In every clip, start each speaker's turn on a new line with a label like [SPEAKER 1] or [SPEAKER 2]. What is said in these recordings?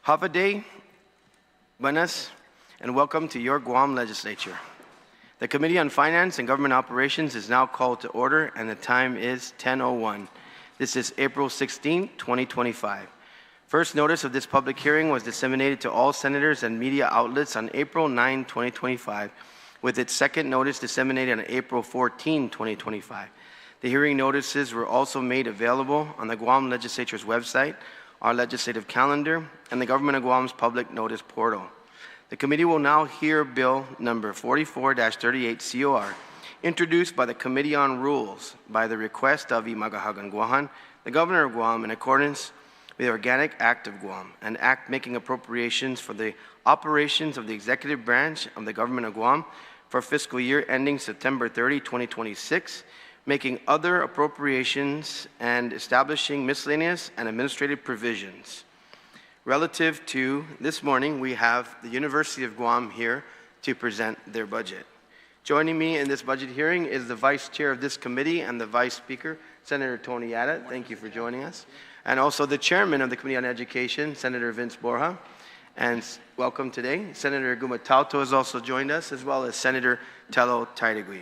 [SPEAKER 1] Havaday, Duenas, and welcome to your Guam legislature. The Committee on Finance and Government Operations is now called to order, and the time is 10:01. This is April 16, 2025. First notice of this public hearing was disseminated to all senators and media outlets on April 9, 2025, with its second notice disseminated on April 14, 2025. The hearing notices were also made available on the Guam Legislature's website, our legislative calendar, and the Government of Guam's public notice portal. The committee will now hear Bill number 44-38 COR, introduced by the Committee on Rules by the request of Magaʹhågan Guåhan, the Governor of Guam, in accordance with the Organic Act of Guam, an act making appropriations for the operations of the executive branch of the Government of Guam for fiscal year ending September 30, 2026, making other appropriations and establishing miscellaneous and administrative provisions. Relative to this morning, we have the University of Guam here to present their budget. Joining me in this budget hearing is the Vice Chair of this committee and the Vice Speaker, Senator Tony Yada. Thank you for joining us. And also the Chairman of the Committee on Education, Senator Vince Borja. And welcome today. Senator Gumatauto has also joined us, as well as Senator Tello Taitagui.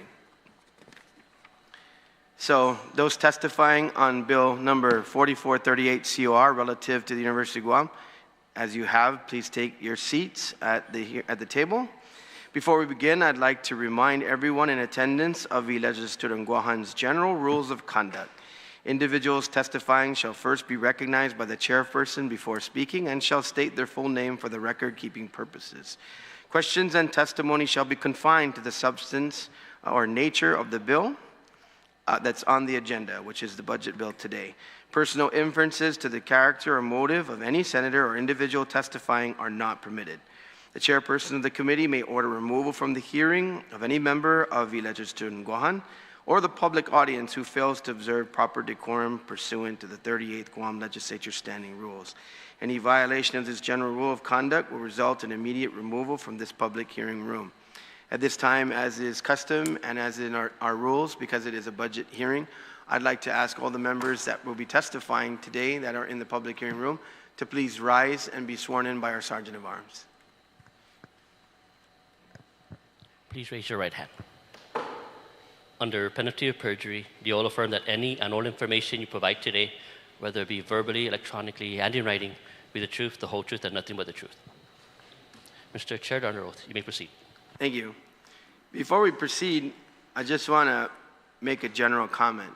[SPEAKER 1] So those testifying on Bill number 4438 COR relative to the University of Guam, as you have, please take your seats at the table. Before we begin, I'd like to remind everyone in attendance of the legislature in Guåhan's general rules of conduct. Individuals testifying shall first be recognized by the chairperson before speaking and shall state their full name for the record-keeping purposes. Questions and testimony shall be confined to the substance or nature of the bill that's on the agenda, which is the budget bill today. Personal inferences to the character or motive of any senator or individual testifying are not permitted. The chairperson of the committee may order removal from the hearing of any member of the legislature in Guåhan or the public audience who fails to observe proper decorum pursuant to the 38th Guam Legislature Standing Rules. Any violation of this general rule of conduct will result in immediate removal from this public hearing room. At this time, as is custom and as in our rules, because it is a budget hearing, I'd like to ask all the members that will be testifying today that are in the public hearing room to please rise and be sworn in by our Sergeant of Arms.
[SPEAKER 2] Please raise your right hand. Under penalty of perjury, do you all affirm that any and all information you provide today, whether it be verbally, electronically, and in writing, be the truth, the whole truth, and nothing but the truth? Mr. Chair, under oath, you may proceed.
[SPEAKER 1] Thank you. Before we proceed, I just want to make a general comment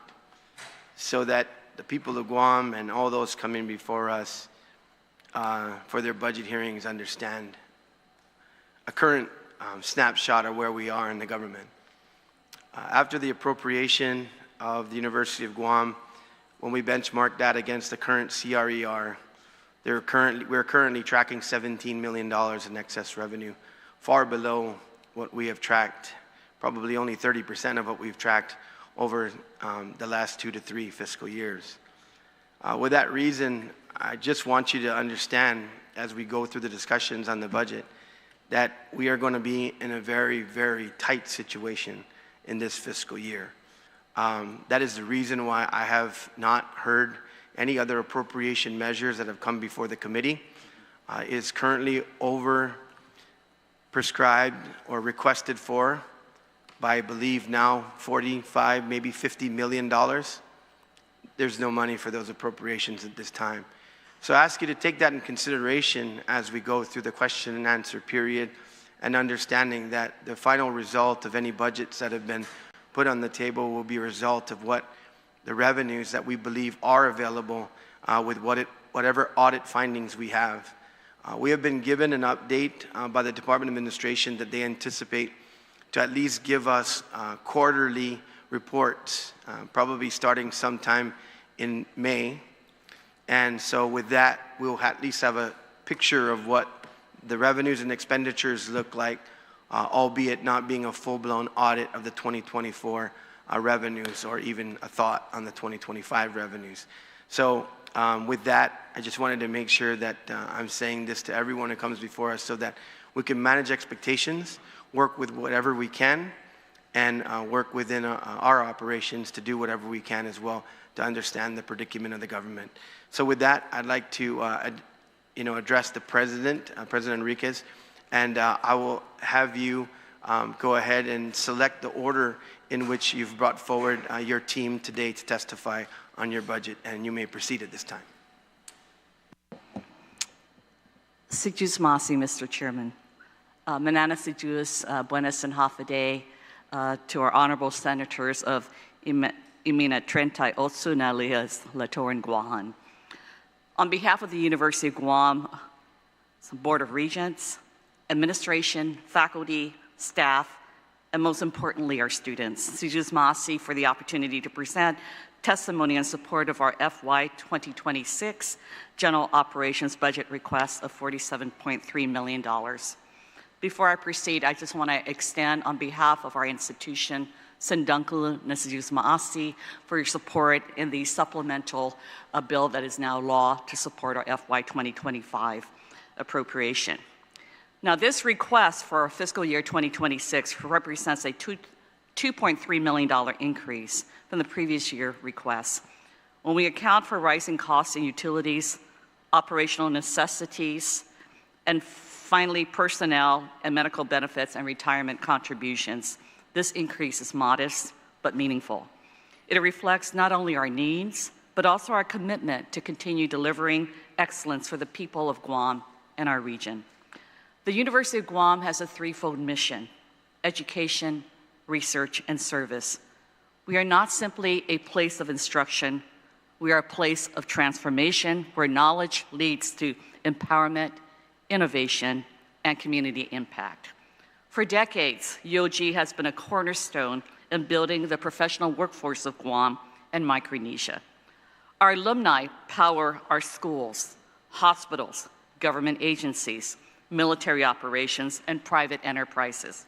[SPEAKER 1] so that the people of Guam and all those coming before us for their budget hearings understand a current snapshot of where we are in the government. After the appropriation of the University of Guam, when we benchmark that against the current CRER, we're currently tracking $17 million in excess revenue, far below what we have tracked, probably only 30% of what we've tracked over the last 2 to 3 fiscal years. With that reason, I just want you to understand, as we go through the discussions on the budget, that we are going to be in a very, very tight situation in this fiscal year. That is the reason why I have not heard any other appropriation measures that have come before the committee. It is currently over prescribed or requested for by, I believe now, 45, maybe $50 million. There's no money for those appropriations at this time. So I ask you to take that in consideration as we go through the question and answer period, and understanding that the final result of any budgets that have been put on the table will be a result of what the revenues that we believe are available with whatever audit findings we have. We have been given an update by the Department of Administration that they anticipate to at least give us quarterly reports, probably starting sometime in May. And so with that, we'll at least have a picture of what the revenues and expenditures look like, albeit not being a full-blown audit of the 2024 revenues or even a thought on the 2025 revenues. So with that, I just wanted to make sure that I'm saying this to everyone who comes before us so that we can manage expectations, work with whatever we can, and work within our operations to do whatever we can as well to understand the predicament of the government. So with that, I'd like to address the President, President Enriquez, and I will have you go ahead and select the order in which you've brought forward your team today to testify on your budget, and you may proceed at this time.
[SPEAKER 3] Sijus Masi, Mr. Chairman. Manana Sijus, Buenas and Hafa to our honorable senators of Imina Trenta Otsuna Lias Latoran Guåhan. On behalf of the University of Guam, Board of Regents, administration, faculty, staff, and most importantly, our students. Sijus Masi for the opportunity to present testimony in support of our FY26 General Operations Budget Requests of $47.3 million. Before I proceed, I just want to extend on behalf of our institution, Sendankulu Nasijus Maasi, for your support in the supplemental bill that is now law to support our FY 2025 appropriation. Now, this request for our fiscal year 2026 represents a $2.3 million increase from the previous year request. When we account for rising costs in utilities, operational necessities, and finally, personnel and medical benefits and retirement contributions, this increase is modest but meaningful. It reflects not only our needs, but also our commitment to continue delivering excellence for the people of Guam and our region. The University of Guam has a threefold mission: education, research, and service. We are not simply a place of instruction, we are a place of transformation where knowledge leads to empowerment, innovation, and community impact. For decades, UOG has been a cornerstone in building the professional workforce of Guam and Micronesia. Our alumni power our schools, hospitals, government agencies, military operations, and private enterprises.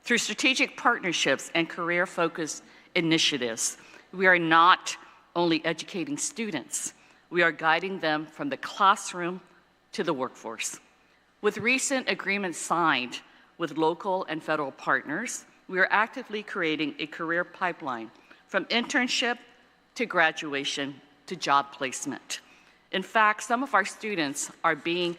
[SPEAKER 3] Through strategic partnerships and career-focused initiatives, we are not only educating students, we are guiding them from the classroom to the workforce. With recent agreements signed with local and federal partners, we are actively creating a career pipeline from internship to graduation to job placement. In fact, some of our students are being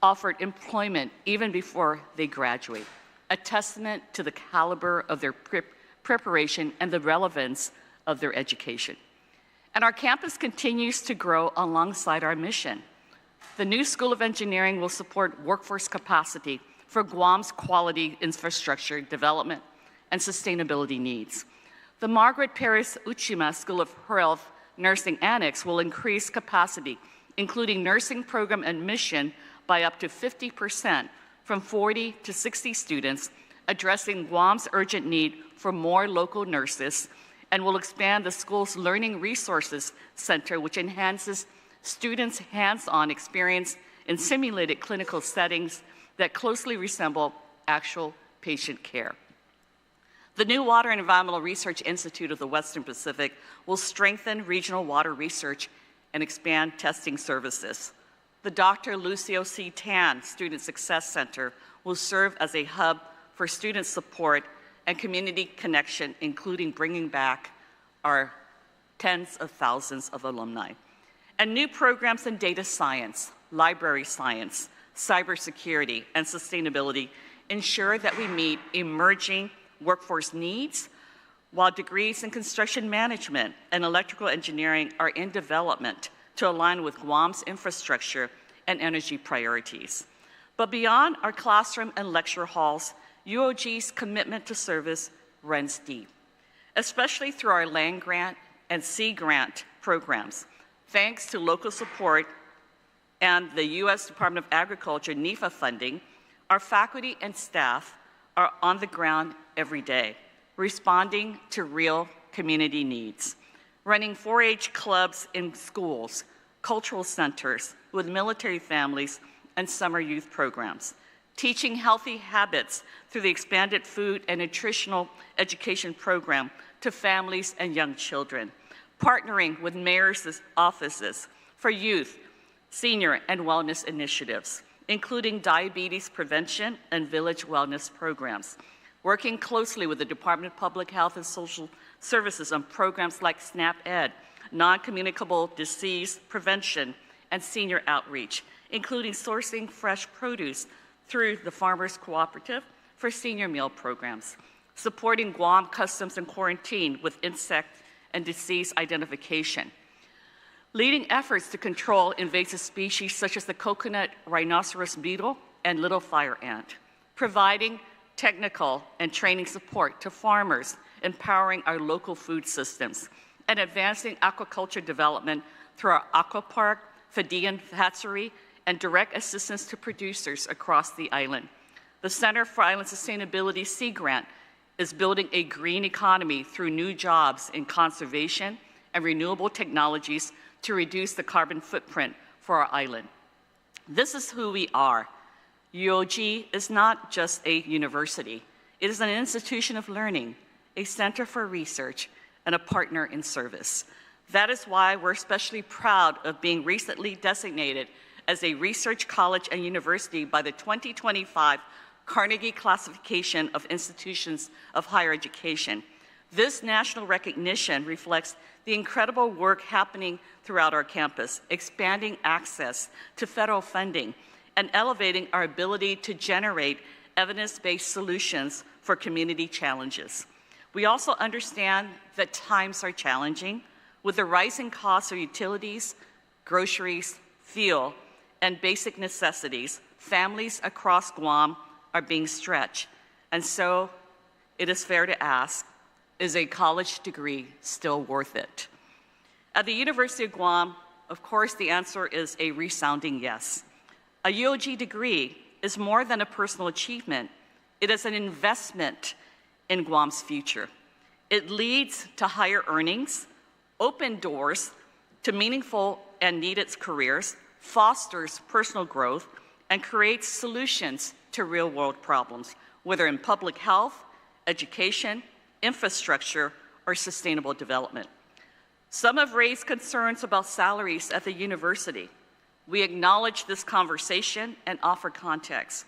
[SPEAKER 3] offered employment even before they graduate, a testament to the caliber of their preparation and the relevance of their education. And our campus continues to grow alongside our mission. The new School of Engineering will support workforce capacity for Guam's quality infrastructure development and sustainability needs. The Margaret Paris Uchima School of Health Nursing Annex will increase capacity, including nursing program admission by up to 50%, from 40 to 60 students, addressing Guam's urgent need for more local nurses, and will expand the school's Learning Resources Center, which enhances students' hands-on experience in simulated clinical settings that closely resemble actual patient care. The new Water and Environmental Research Institute of the Western Pacific will strengthen regional water research and expand testing services. The Dr. Lucio C. Tan Student Success Center will serve as a hub for student support and community connection, including bringing back our tens of thousands of alumni. And new programs in data science, library science, cybersecurity, and sustainability ensure that we meet emerging workforce needs, while degrees in construction management and electrical engineering are in development to align with Guam's infrastructure and energy priorities. But beyond our classroom and lecture halls, UOG's commitment to service runs deep, especially through our land grant and sea grant programs. Thanks to local support and the U.S. Department of Agriculture NEFA funding, our faculty and staff are on the ground every day, responding to real community needs, running 4-H clubs in schools, cultural centers with military families, and summer youth programs, teaching healthy habits through the expanded food and nutritional education program to families and young children, partnering with mayors' offices for youth, senior, and wellness initiatives, including diabetes prevention and village wellness programs, working closely with the Department of Public Health and Social Services on programs like SNAP-Ed, non-communicable disease prevention, and senior outreach, including sourcing fresh produce through the Farmers Cooperative for senior meal programs, supporting Guam Customs and Quarantine with insect and disease identification, leading efforts to control invasive species such as the coconut rhinoceros beetle and little fire ant, providing technical and training support to farmers, empowering our local food systems, and advancing aquaculture development through our aqua park, Fidean hatchery, and direct assistance to producers across the island. The Center for Island Sustainability Sea Grant is building a green economy through new jobs in conservation and renewable technologies to reduce the carbon footprint for our island. This is who we are. UOG is not just a university. It is an institution of learning, a center for research, and a partner in service. That is why we're especially proud of being recently designated as a research college and university by the 2025 Carnegie Classification of Institutions of Higher Education. This national recognition reflects the incredible work happening throughout our campus, expanding access to federal funding and elevating our ability to generate evidence-based solutions for community challenges. We also understand that times are challenging with the rising costs of utilities, groceries, fuel, and basic necessities. Families across Guam are being stretched. And so it is fair to ask, is a college degree still worth it? At the University of Guam, of course, the answer is a resounding yes. A UOG degree is more than a personal achievement. It is an investment in Guam's future. It leads to higher earnings, open doors to meaningful and needed careers, fosters personal growth, and creates solutions to real-world problems, whether in public health, education, infrastructure, or sustainable development. Some have raised concerns about salaries at the university. We acknowledge this conversation and offer context.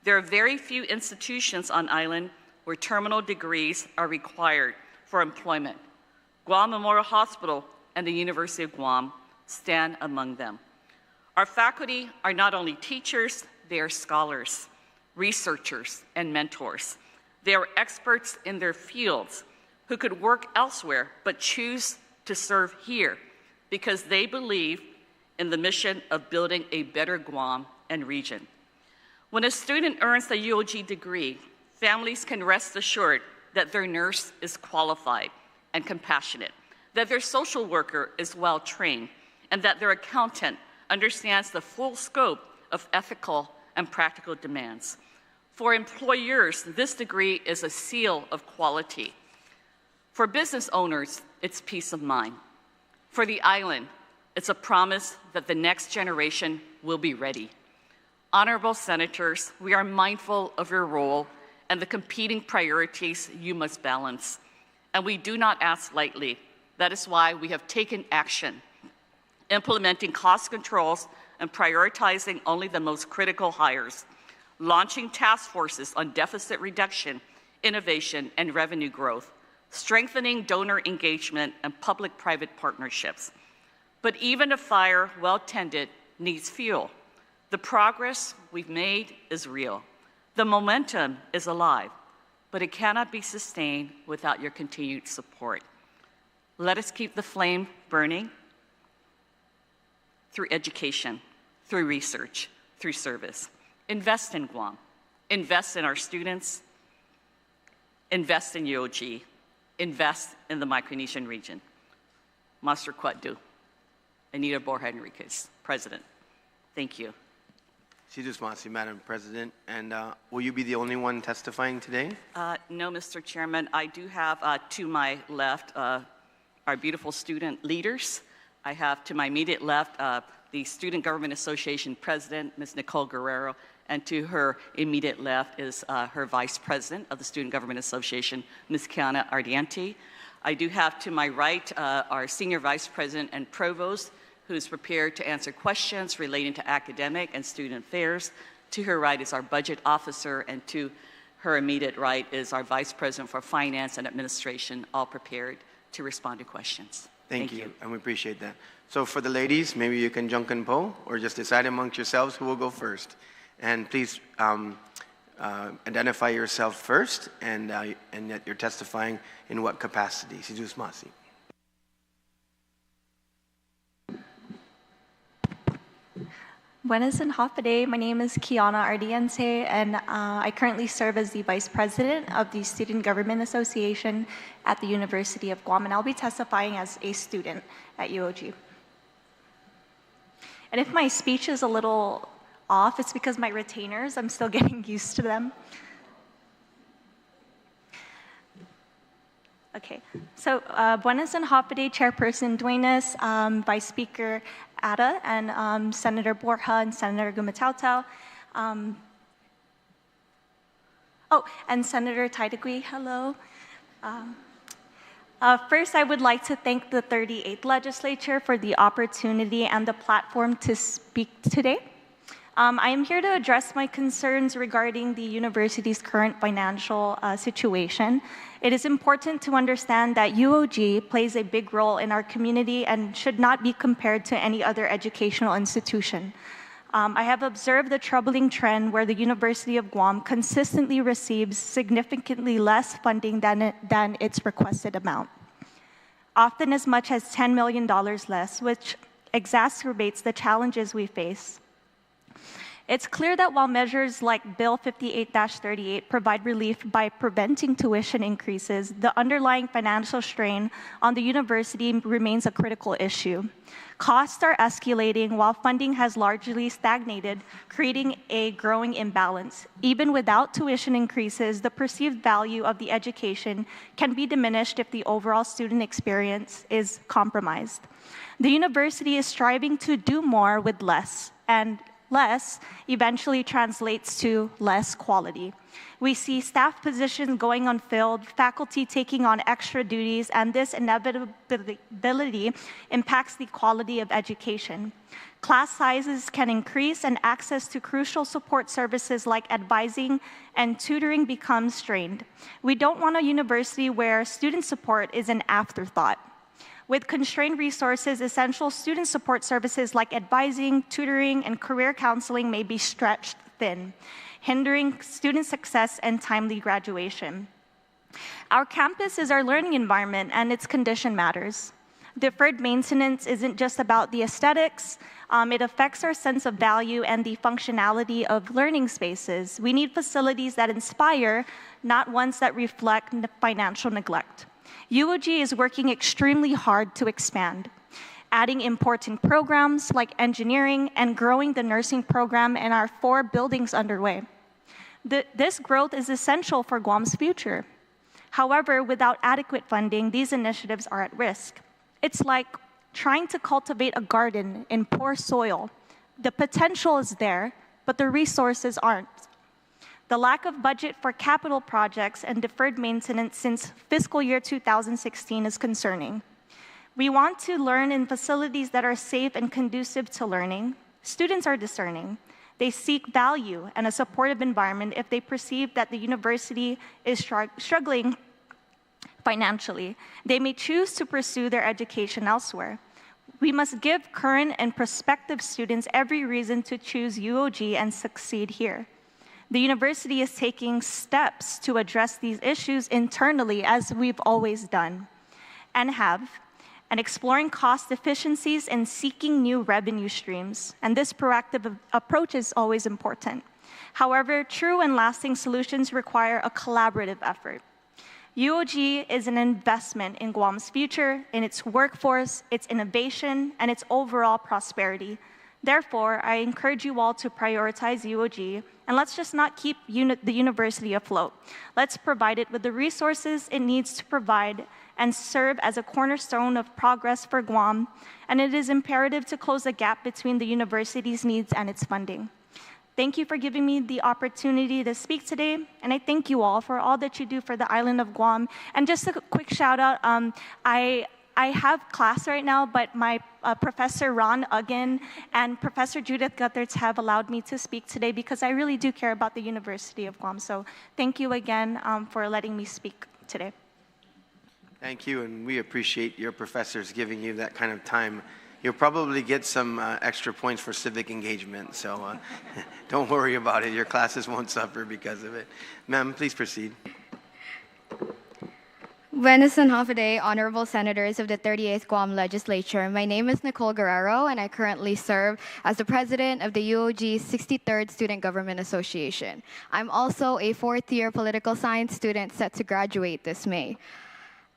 [SPEAKER 3] There are very few institutions on island where terminal degrees are required for employment. Guam Memorial Hospital and the University of Guam stand among them. Our faculty are not only teachers, they are scholars, researchers, and mentors. They are experts in their fields who could work elsewhere but choose to serve here because they believe in the mission of building a better Guam and region. When a student earns a UOG degree, families can rest assured that their nurse is qualified and compassionate, that their social worker is well-trained, and that their accountant understands the full scope of ethical and practical demands. For employers, this degree is a seal of quality. For business owners, it's peace of mind. For the island, it's a promise that the next generation will be ready. Honorable Senators, we are mindful of your role and the competing priorities you must balance, and we do not ask lightly. That is why we have taken action, implementing cost controls and prioritizing only the most critical hires, launching task forces on deficit reduction, innovation, and revenue growth, strengthening donor engagement and public-private partnerships. But even a fire well-tended needs fuel. The progress we've made is real. The momentum is alive, but it cannot be sustained without your continued support. Let us keep the flame burning through education, through research, through service. Invest in Guam. Invest in our students. Invest in UOG. Invest in the Micronesian region. Master Kwatdu. Anita Borja Enriquez, President. Thank you.
[SPEAKER 1] Sidus Masi, Madam President. And will you be the only one testifying today?
[SPEAKER 3] No, Mr. Chairman. I do have to my left our beautiful student leaders. I have to my immediate left the Student Government Association President, Ms. Nicole Guerrero, and to her immediate left is her Vice President of the Student Government Association, Ms. Kiana Ardiente. I do have to my right our Senior Vice President and Provost, who's prepared to answer questions relating to academic and student affairs. To her right is our Budget Officer, and to her immediate right is our Vice President for Finance and Administration, all prepared to respond to questions.
[SPEAKER 1] Thank you, and we appreciate that. So for the ladies, maybe you can junk and po, or just decide amongst yourselves who will go first. And please identify yourself first, and that you're testifying in what capacity. Si Diyos masi.
[SPEAKER 4] Buenas and Hafade. My name is Kiana Ardiense, and I currently serve as the Vice President of the Student Government Association at the University of Guam, and I'll be testifying as a student at UOG. And if my speech is a little off, it's because my retainers, I'm still getting used to them. Okay, so Buenas and Hafade, Chairperson Duenas, Vice Speaker Ada, and Senator Guåhan and Senator Gumatautau. And Senator Taitagui, hello. First, I would like to thank the 38th Legislature for the opportunity and the platform to speak today. I am here to address my concerns regarding the university's current financial situation. It is important to understand that UOG plays a big role in our community and should not be compared to any other educational institution. I have observed the troubling trend where the University of Guam consistently receives significantly less funding than its requested amount, often as much as $10 million less, which exacerbates the challenges we face. It's clear that while measures like Bill 58-38 provide relief by preventing tuition increases, the underlying financial strain on the university remains a critical issue. Costs are escalating while funding has largely stagnated, creating a growing imbalance. Even without tuition increases, the perceived value of the education can be diminished if the overall student experience is compromised. The university is striving to do more with less, and less eventually translates to less quality. We see staff positions going unfilled, faculty taking on extra duties, and this inevitability impacts the quality of education. Class sizes can increase, and access to crucial support services like advising and tutoring becomes strained. We don't want a university where student support is an afterthought. With constrained resources, essential student support services like advising, tutoring, and career counseling may be stretched thin, hindering student success and timely graduation. Our campus is our learning environment, and its condition matters. Deferred maintenance isn't just about the aesthetics, it affects our sense of value and the functionality of learning spaces. We need facilities that inspire, not ones that reflect financial neglect. UOG is working extremely hard to expand, adding important programs like engineering and growing the nursing program in our 4 buildings underway. This growth is essential for Guam's future. However, without adequate funding, these initiatives are at risk. It's like trying to cultivate a garden in poor soil. The potential is there, but the resources aren't. The lack of budget for capital projects and deferred maintenance since fiscal year 2016 is concerning. We want to learn in facilities that are safe and conducive to learning. Students are discerning. They seek value and a supportive environment if they perceive that the university is struggling financially. They may choose to pursue their education elsewhere. We must give current and prospective students every reason to choose UOG and succeed here. The university is taking steps to address these issues internally, as we've always done, and exploring cost efficiencies and seeking new revenue streams. And this proactive approach is always important. However, true and lasting solutions require a collaborative effort. UOG is an investment in Guam's future, in its workforce, its innovation, and its overall prosperity. Therefore, I encourage you all to prioritize UOG, and let's just not keep the university afloat. Let's provide it with the resources it needs to provide and serve as a cornerstone of progress for Guam, and it is imperative to close the gap between the university's needs and its funding. Thank you for giving me the opportunity to speak today, and I thank you all for all that you do for the island of Guam. And just a quick shout out, I have class right now, but my Professor Ron Uggan and Professor Judith Guthertz have allowed me to speak today because I really do care about the University of Guam. So thank you again for letting me speak today.
[SPEAKER 1] Thank you, and we appreciate your professors giving you that kind of time. you'll probably get some extra points for civic engagement, so don't worry about it. Your classes won't suffer because of it. Ma'am, please proceed.
[SPEAKER 5] Buenas and half a day, honorable senators of the 38th Guam Legislature. My name is Nicole Guerrero, and I currently serve as the president of the UOG 63rd Student Government Association. I'm also a fourth-year political science student set to graduate this May.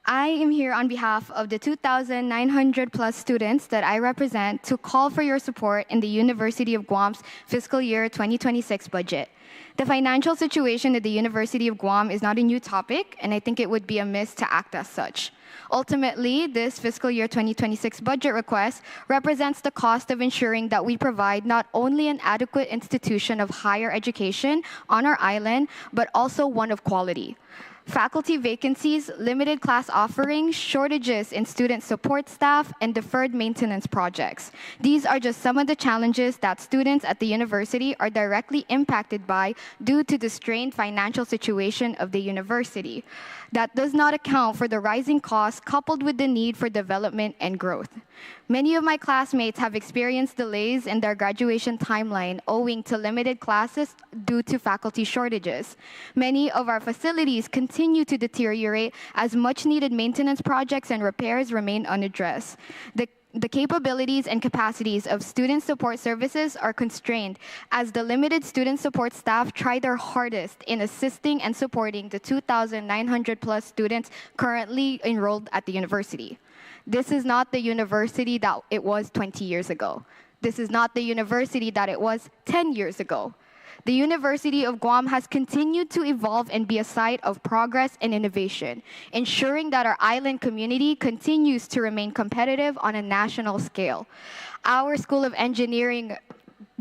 [SPEAKER 5] I am here on behalf of the 2,900 plus students that I represent to call for your support in the University of Guam's fiscal year 2026 budget. The financial situation at the University of Guam is not a new topic, and I think it would be amiss to act as such. Ultimately, this fiscal year 2026 budget request represents the cost of ensuring that we provide not only an adequate institution of higher education on our island, but also one of quality. Faculty vacancies, limited class offerings, shortages in student support staff, and deferred maintenance projects. These are just some of the challenges that students at the university are directly impacted by due to the strained financial situation of the university. That does not account for the rising costs coupled with the need for development and growth. Many of my classmates have experienced delays in their graduation timeline owing to limited classes due to faculty shortages. Many of our facilities continue to deteriorate as much-needed maintenance projects and repairs remain unaddressed. The capabilities and capacities of student support services are constrained as the limited student support staff try their hardest in assisting and supporting the 2,900 plus students currently enrolled at the university. This is not the university that it was 20 years ago. This is not the university that it was 10 years ago. The University of Guam has continued to evolve and be a site of progress and innovation, ensuring that our island community continues to remain competitive on a national scale. Our School of Engineering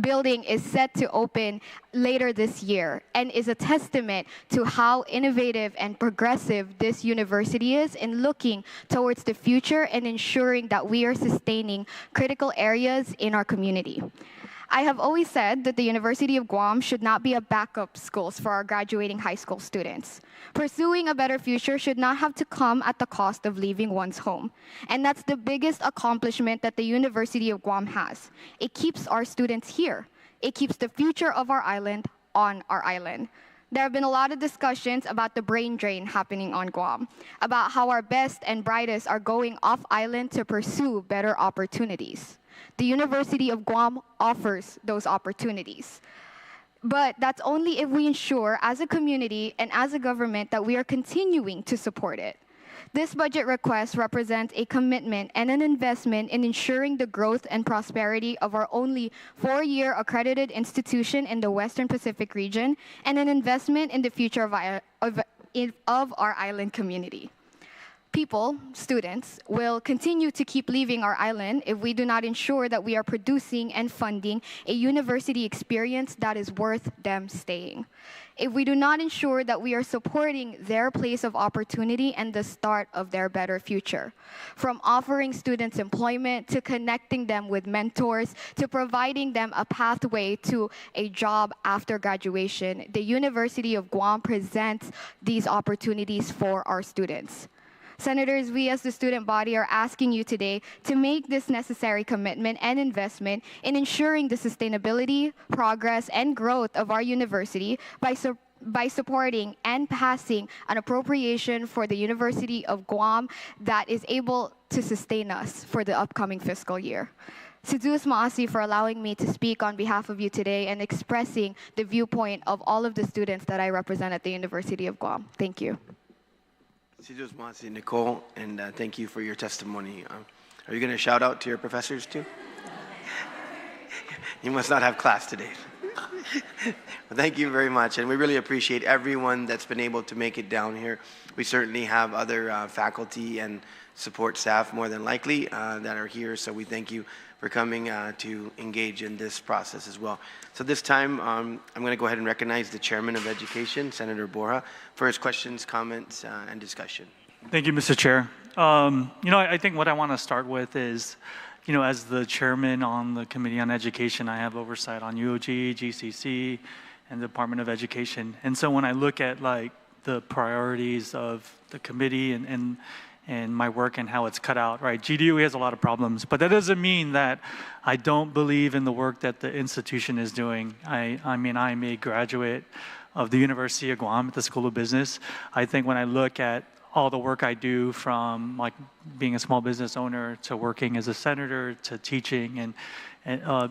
[SPEAKER 5] building is set to open later this year and is a testament to how innovative and progressive this university is in looking towards the future and ensuring that we are sustaining critical areas in our community. I have always said that the University of Guam should not be a backup school for our graduating high school students. Pursuing a better future should not have to come at the cost of leaving one's home. And that's the biggest accomplishment that the University of Guam has. It keeps our students here. It keeps the future of our island on our island. There have been a lot of discussions about the brain drain happening on Guam, about how our best and brightest are going off island to pursue better opportunities. The University of Guam offers those opportunities. But that's only if we ensure as a community and as a government that we are continuing to support it. This budget request represents a commitment and an investment in ensuring the growth and prosperity of our only four-year accredited institution in the Western Pacific region and an investment in the future of our island community. People, students, will continue to keep leaving our island if we do not ensure that we are producing and funding a university experience that is worth them staying. If we do not ensure that we are supporting their place of opportunity and the start of their better future. From offering students employment, to connecting them with mentors, to providing them a pathway to a job after graduation, the University of Guam presents these opportunities for our students. Senators, we as the student body are asking you today to make this necessary commitment and investment in ensuring the sustainability, progress, and growth of our university by supporting and passing an appropriation for the University of Guam that is able to sustain us for the upcoming fiscal year. Siduus Maasi for allowing me to speak on behalf of you today and expressing the viewpoint of all of the students that I represent at the University of Guam. Thank you.
[SPEAKER 1] Siduus Maasi, Nicole, and thank you for your testimony. Are you going to shout out to your professors too? You must not have class today. Well, thank you very much, and we really appreciate everyone that's been able to make it down here. We certainly have other faculty and support staff more than likely that are here, so we thank you for coming to engage in this process as well. So this time, I'm going to go ahead and recognize the Chairman of Education, Senator Guåhan, for his questions, comments, and discussion.
[SPEAKER 6] Thank you, Mr. Chair. I think what I want to start with is, as the chairman on the Committee on Education, I have oversight on UOG, GCC, and the Department of Education. And so when I look at the priorities of the committee and and my work and how it's cut out, right? GDOE has a lot of problems, but that doesn't mean that I don't believe in the work that the institution is doing. I mean, I'm a graduate of the University of Guam at the School of Business. I think when I look at all the work I do, from like being a small business owner to working as a senator to teaching, and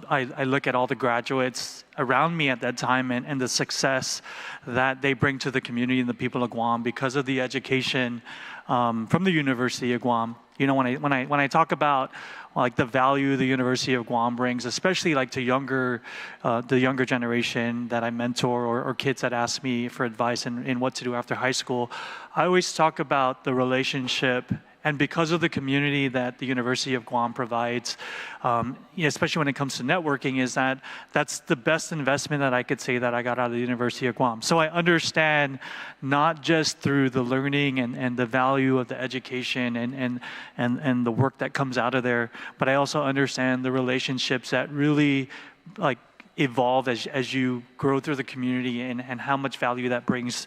[SPEAKER 6] I look at all the graduates around me at that time and the success that they bring to the community and the people of Guam because of the education from the University of Guam. You know, when I talk about like the value the University of Guam brings, especially like to the younger generation that I mentor, or kids that ask me for advice in what to do after high school, I always talk about the relationship. And because of the community that the University of Guam provides, especially when it comes to networking, is that's the best investment that I could say that I got out of the University of Guam. So I understand not just through the learning and the value of the education and the work that comes out of there, but I also understand the relationships that really like evolve as you grow through the community and how much value that brings.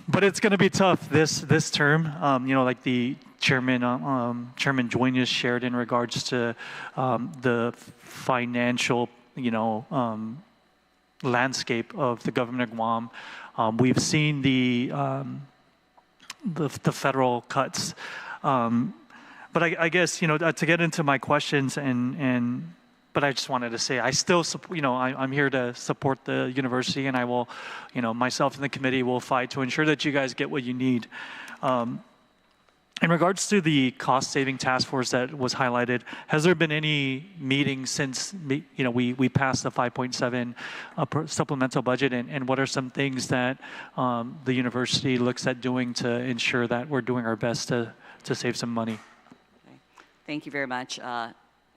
[SPEAKER 6] But it's going to be tough this term, like the Chairman Duenas shared in regards to the financial, landscape of the government of Guam. We've seen the federal cuts, but I guess to get into my questions but I just wanted to say, I still, I'm here to support the university, and I will, myself and the committee will fight to ensure that you guys get what you need. In regards to the cost-saving task force that was highlighted, has there been any meetings since, we passed the 5.7 supplemental budget, and what are some things that the university looks at doing to ensure that we're doing our best to save some money?
[SPEAKER 3] Okay. Thank you very much,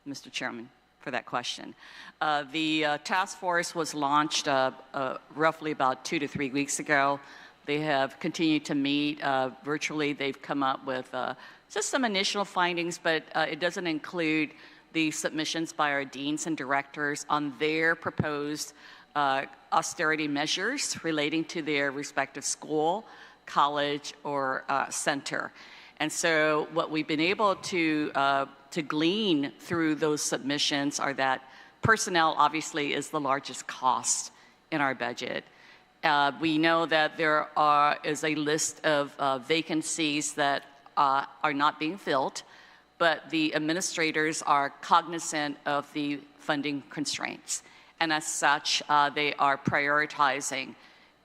[SPEAKER 3] Mr. Chairman, for that question. The task force was launched roughly about 2 to 3 weeks ago. They have continued to meet virtually. They've come up with just some initial findings, but it doesn't include the submissions by our deans and directors on their proposed austerity measures relating to their respective school, college, or center. And so what we've been able to glean through those submissions are that personnel obviously is the largest cost in our budget. We know that there is a list of vacancies that are not being filled, but the administrators are cognizant of the funding constraints. And as such, they are prioritizing.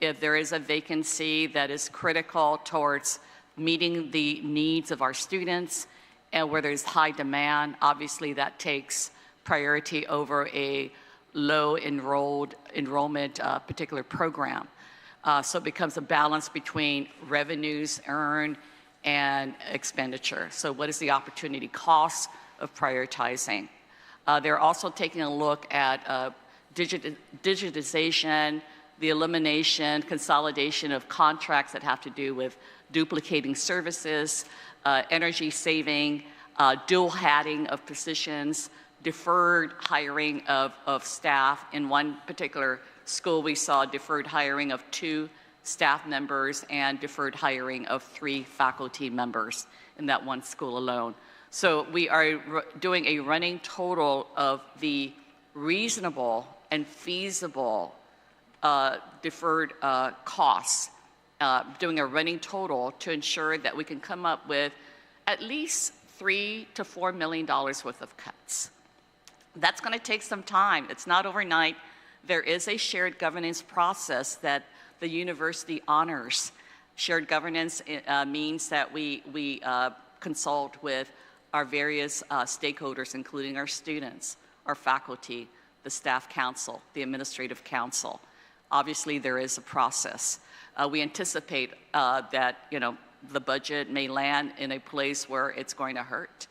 [SPEAKER 3] If there is a vacancy that is critical towards meeting the needs of our students, and where there's high demand, obviously that takes priority over a low enrollment particular program. So it becomes a balance between revenues earned and expenditure. So what is the opportunity cost of prioritizing? They're also taking a look at digitization, the elimination, consolidation of contracts that have to do with duplicating services, energy saving, dual hatting of positions, deferred hiring of staff. In one particular school, we saw deferred hiring of 2 staff members and deferred hiring of 3 faculty members in that one school alone. So we are doing a running total of the reasonable and feasible deferred costs, doing a running total to ensure that we can come up with at least $3 to $4 million worth of cuts. That's going to take some time. It's not overnight. There is a shared governance process that the university honors. Shared governance means that we consult with our various stakeholders, including our students, our faculty, the staff council, the administrative council. Obviously, there is a process. We anticipate that the budget may land in a place where it's going to hurt.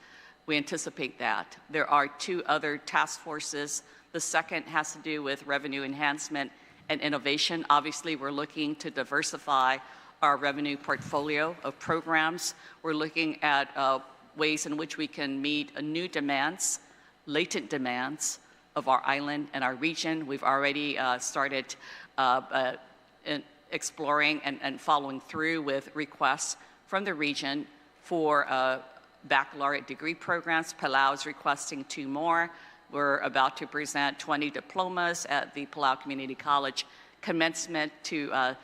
[SPEAKER 3] We anticipate that. There are 2 other task forces. The second has to do with revenue enhancement and innovation. Obviously, we're looking to diversify our revenue portfolio of programs. We're looking at ways in which we can meet new demands, latent demands of our island and our region. We've already started exploring and following through with requests from the region for baccalaureate degree programs. Palau is requesting 2 more. We're about to present 20 diplomas at the Palau Community College commencement to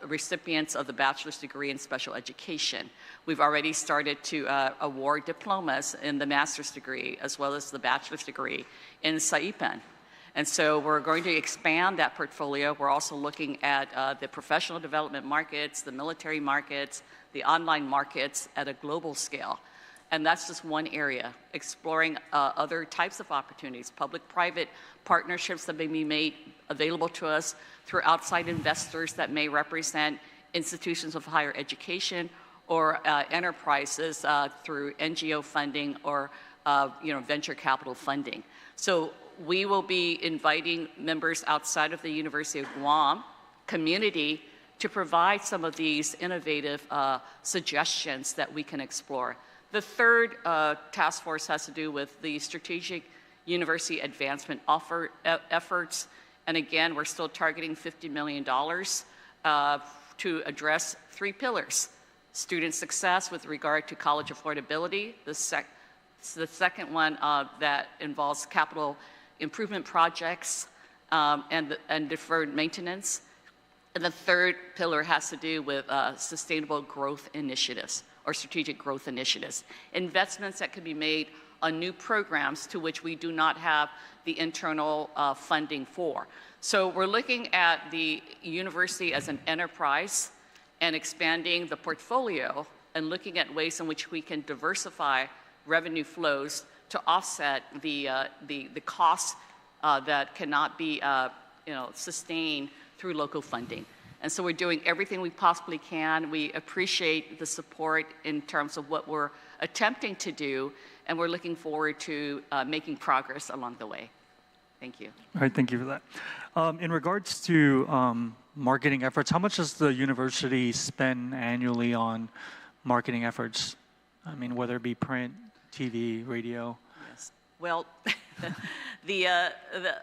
[SPEAKER 3] recipients of the bachelor's degree in special education. We've already started to award diplomas in the master's degree as well as the bachelor's degree in Saipan. And so we're going to expand that portfolio. We're also looking at the professional development markets, the military markets, the online markets at a global scale. And that's just one area, exploring other types of opportunities, public-private partnerships that may be made available to us through outside investors that may represent institutions of higher education or enterprises through NGO funding or venture capital funding. So we will be inviting members outside of the University of Guam community to provide some of these innovative suggestions that we can explore. The third task force has to do with the strategic university advancement efforts. And again, we're still targeting $50 million to address 3 pillars. Student success with regard to college affordability. The second one that involves capital improvement projects and deferred maintenance. And the third pillar has to do with sustainable growth initiatives or strategic growth initiatives. Investments that can be made on new programs to which we do not have the internal funding for. So we're looking at the university as an enterprise and expanding the portfolio and looking at ways in which we can diversify revenue flows to offset the costs that cannot be sustained through local funding. And so we're doing everything we possibly can. We appreciate the support in terms of what we're attempting to do, and we're looking forward to making progress along the way. Thank you.
[SPEAKER 6] All right, thank you for that. In regards to marketing efforts, how much does the university spend annually on marketing efforts? I mean, whether it be print, TV, radio?
[SPEAKER 3] Yes. Well,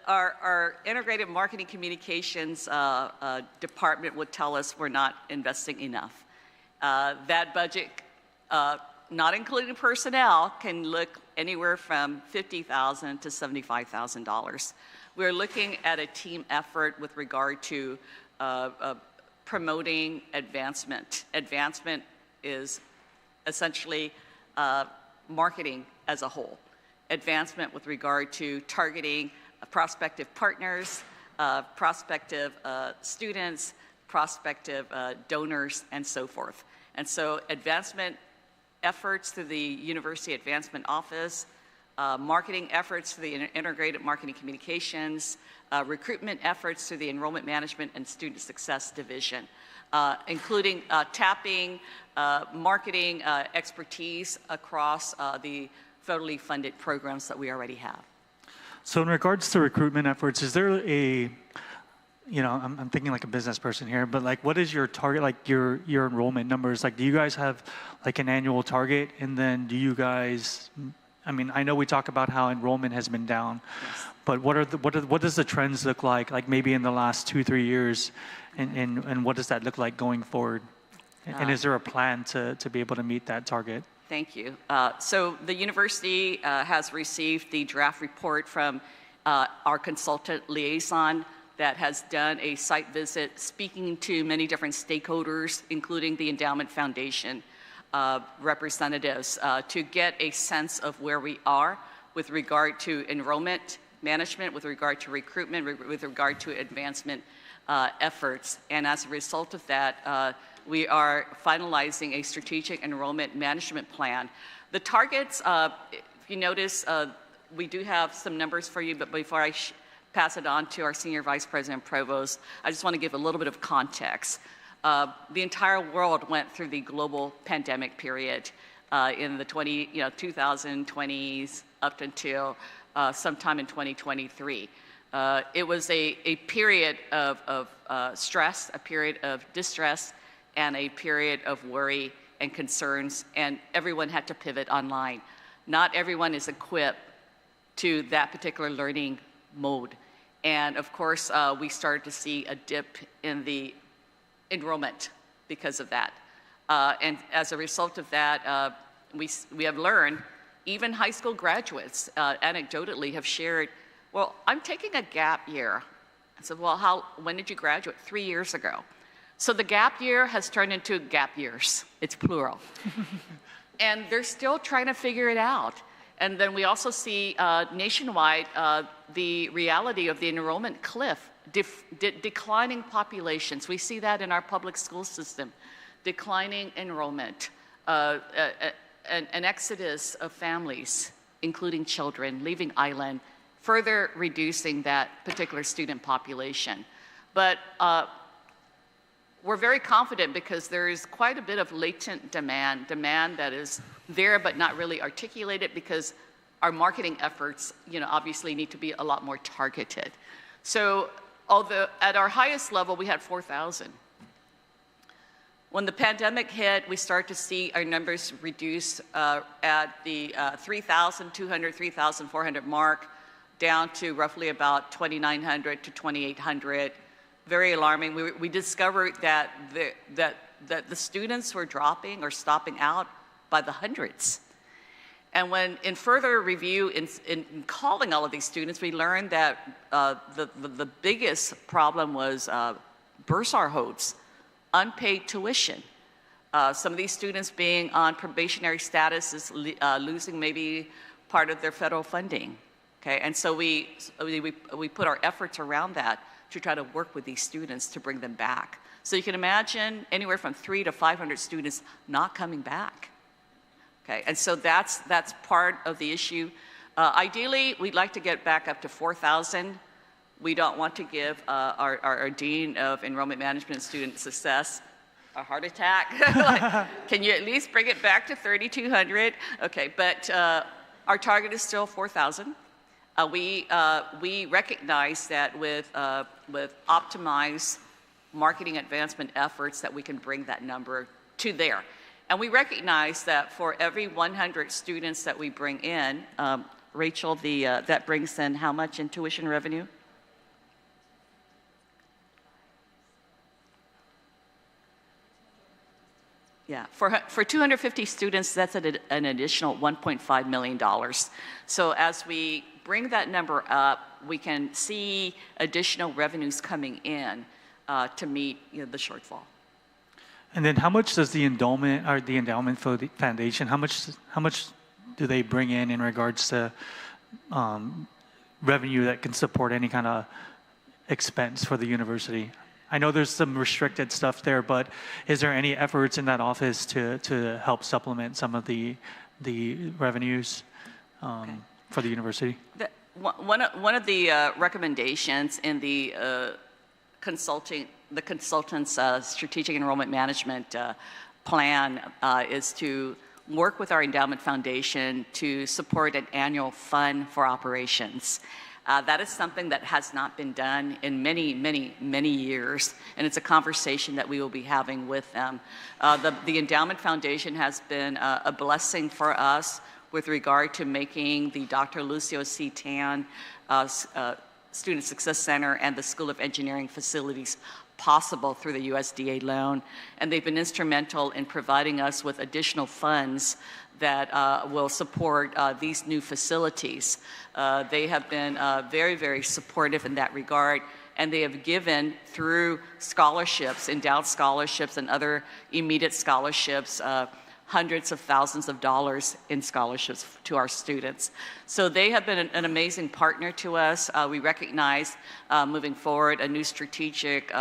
[SPEAKER 3] our integrated marketing communications department would tell us we're not investing enough. That budget, not including personnel, can look anywhere from $50,000 to $75,000. We're looking at a team effort with regard to promoting advancement. Advancement is essentially marketing as a whole. Advancement with regard to targeting prospective partners, prospective students, prospective donors, and so forth. And so advancement efforts through the University Advancement Office, marketing efforts through the Integrated Marketing Communications, recruitment efforts through the Enrollment Management and Student Success Division, including tapping marketing expertise across the federally funded programs that we already have.
[SPEAKER 6] So in regards to recruitment efforts, is there a, I'm thinking like a business person here, but like what is your target, like your enrollment numbers? Like do you guys have like an annual target? And then do you guys, I mean, I know we talk about how enrollment has been down, yes, but what does the trends look like maybe in the last 2-3 years, and what does that look like going forward? And is there a plan to be able to meet that target?
[SPEAKER 3] Thank you. So the university has received the draft report from our consultant liaison that has done a site visit speaking to many different stakeholders, including the Endowment Foundation representatives, to get a sense of where we are with regard to enrollment management, with regard to recruitment, with regard to advancement efforts. And as a result of that, we are finalizing a strategic enrollment management plan. The targets, if you notice, we do have some numbers for you, but before I pass it on to our Senior Vice President Provost, I just want to give a little bit of context. The entire world went through the global pandemic period in the 2020s up until sometime in 2023. It was a period of stress, a period of distress, and a period of worry and concerns, and everyone had to pivot online. Not everyone is equipped to that particular learning mode. And of course, we started to see a dip in the enrollment because of that. And as a result of that, we have learned, even high school graduates anecdotally have shared, well, I'm taking a gap year. I said, well, when did you graduate? 3 years ago. So the gap year has turned into gap years. It's plural. And they're still trying to figure it out. And then we also see nationwide the reality of the enrollment cliff, declining populations. We see that in our public school system, declining enrollment, an exodus of families, including children, leaving island, further reducing that particular student population. But we're very confident because there is quite a bit of latent demand that is there but not really articulated because our marketing efforts, obviously need to be a lot more targeted. So although at our highest level, we had 4,000. When the pandemic hit, we started to see our numbers reduce at the 3,200, 3,400 mark, down to roughly about 2,900 to 2,800. Very alarming. We discovered that the students were dropping or stopping out by the hundreds. And when in further review, in calling all of these students, we learned that the biggest problem was bursar holds, unpaid tuition. Some of these students being on probationary status is losing maybe part of their federal funding. Okay, and so we put our efforts around that to try to work with these students to bring them back. So you can imagine anywhere from 300 to 500 students not coming back. Okay, and so that's part of the issue. Ideally, we'd like to get back up to 4,000. We don't want to give our Dean of Enrollment Management and Student Success a heart attack. Like, can you at least bring it back to 3,200? Okay, but our target is still 4,000. We recognize that with optimized marketing advancement efforts that we can bring that number to there. And we recognize that for every 100 students that we bring in, Rachel, that brings in how much in tuition revenue? Yeah, for 250 students, that's an additional $1.5 million. So as we bring that number up, we can see additional revenues coming in to meet the shortfall.
[SPEAKER 6] And then how much does the endowment or the endowment foundation, how much do they bring in regards to revenue that can support any kind of expense for the university? I know there's some restricted stuff there, but is there any efforts in that office to help supplement some of the revenues for the university?
[SPEAKER 3] One of the recommendations in the consultant's strategic enrollment management plan is to work with our endowment foundation to support an annual fund for operations. That is something that has not been done in many, many, many years, and it's a conversation that we will be having with them. The Endowment Foundation has been a blessing for us with regard to making the Dr. Lucio C. Tan Student Success Center and the School of Engineering facilities possible through the USDA loan, and they've been instrumental in providing us with additional funds that will support these new facilities. They have been very, very supportive in that regard, and they have given through scholarships, endowed scholarships and other immediate scholarships, hundreds of thousands of dollars in scholarships to our students. So they have been an amazing partner to us. We recognize moving forward a new strategic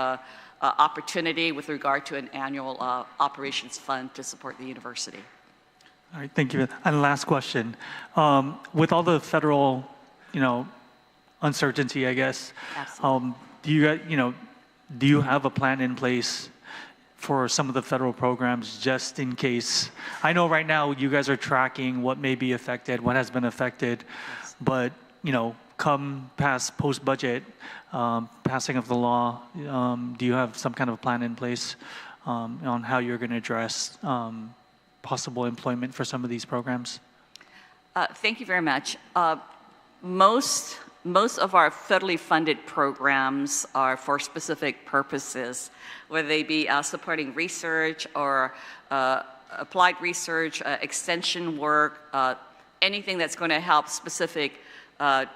[SPEAKER 3] opportunity with regard to an annual operations fund to support the university.
[SPEAKER 6] All right, thank you. And last question. With all the federal, uncertainty, I guess, do you have a plan in place for some of the federal programs just in case? I know right now you guys are tracking what may be affected, what has been affected, yes. But come past post-budget passing of the law, do you have some kind of plan in place on how you're going to address possible employment for some of these programs?
[SPEAKER 3] Thank you very much. Most most of our federally funded programs are for specific purposes, whether they be supporting research or applied research, extension work, anything that's going to help specific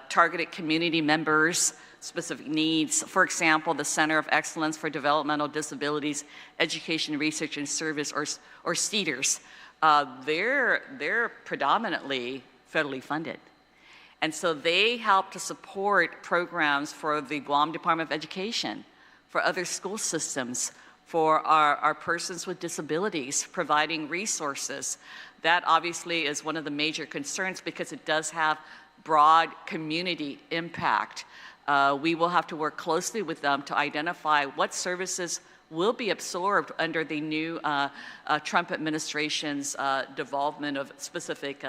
[SPEAKER 3] targeted community members, specific needs. For example, the Center of Excellence for Developmental Disabilities, Education, Research, and Service, or CEDARS, they're predominantly federally funded. And so they help to support programs for the Guam Department of Education, for other school systems, for our persons with disabilities, providing resources. That obviously is one of the major concerns because it does have broad community impact. We will have to work closely with them to identify what services will be absorbed under the new Trump administration's devolvement of specific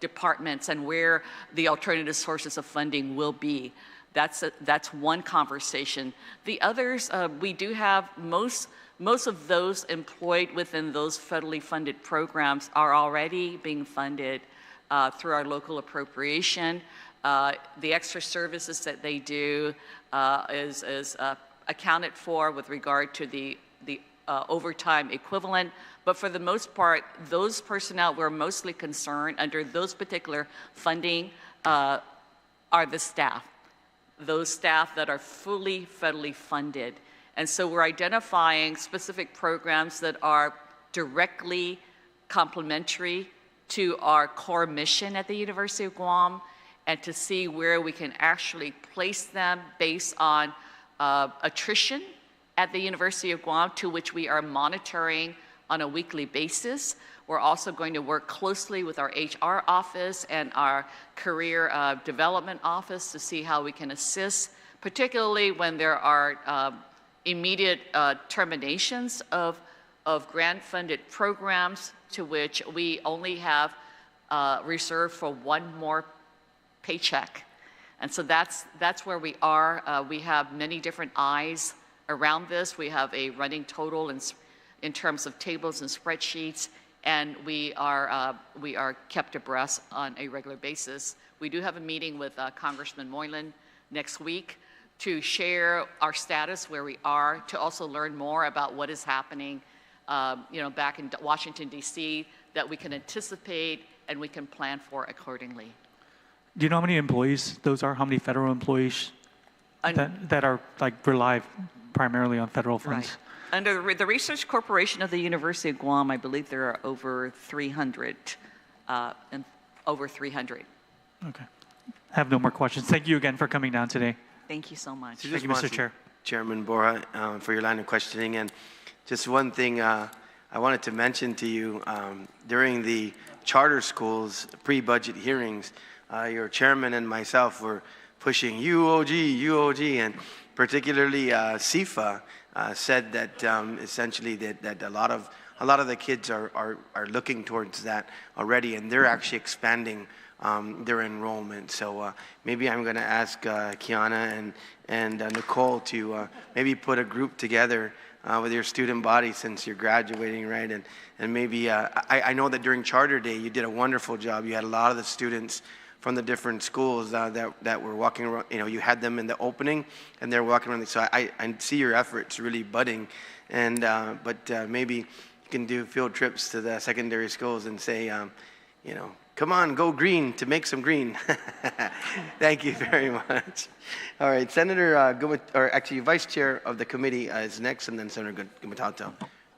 [SPEAKER 3] departments and where the alternative sources of funding will be. That's one conversation. The others, we do have most of those employed within those federally funded programs are already being funded through our local appropriation. The extra services that they do is accounted for with regard to the overtime equivalent. But for the most part, those personnel we're mostly concerned under those particular funding are the staff, those staff that are fully federally funded. And so we're identifying specific programs that are directly complementary to our core mission at the University of Guam, and to see where we can actually place them based on attrition at the University of Guam, to which we are monitoring on a weekly basis. We're also going to work closely with our HR office and our career development office to see how we can assist, particularly when there are immediate terminations of grant-funded programs to which we only have reserved for one more paycheck. And so that's where we are. We have many different eyes around this. We have a running total in terms of tables and spreadsheets, and we are kept abreast on a regular basis. We do have a meeting with Congressman Moylan next week to share our status, where we are, to also learn more about what is happening back in Washington, D.C., that we can anticipate and we can plan for accordingly.
[SPEAKER 6] Do you know how many employees those are? How many federal employees that are rely primarily on federal funds?
[SPEAKER 3] Right. Under the Research Corporation of the University of Guam, I believe there are over 300. Over 300.
[SPEAKER 6] Okay. I have no more questions. Thank you again for coming down today.
[SPEAKER 3] Thank you so much.
[SPEAKER 6] Thank you, Mr. Chair.
[SPEAKER 1] Chairman Bora, for your line of questioning. And just one thing I wanted to mention to you, during the charter schools pre-budget hearings, your chairman and myself were pushing UOG, and particularly CIFA said that essentially that a lot of the kids are looking towards that already, and they're actually expanding their enrollment. So maybe I'm going to ask Kiana and Nicole to maybe put a group together with your student body, since you're graduating, right? And maybe I know that during Charter Day you did a wonderful job. You had a lot of the students from the different schools that were walking around. You had them in the opening, and they're walking around. So I see your efforts really budding, and but maybe you can do field trips to the secondary schools and say, come on, go green to make some green. Thank you very much. All right, Senator, or actually Vice Chair of the committee is next, and then Senator Gumatauto.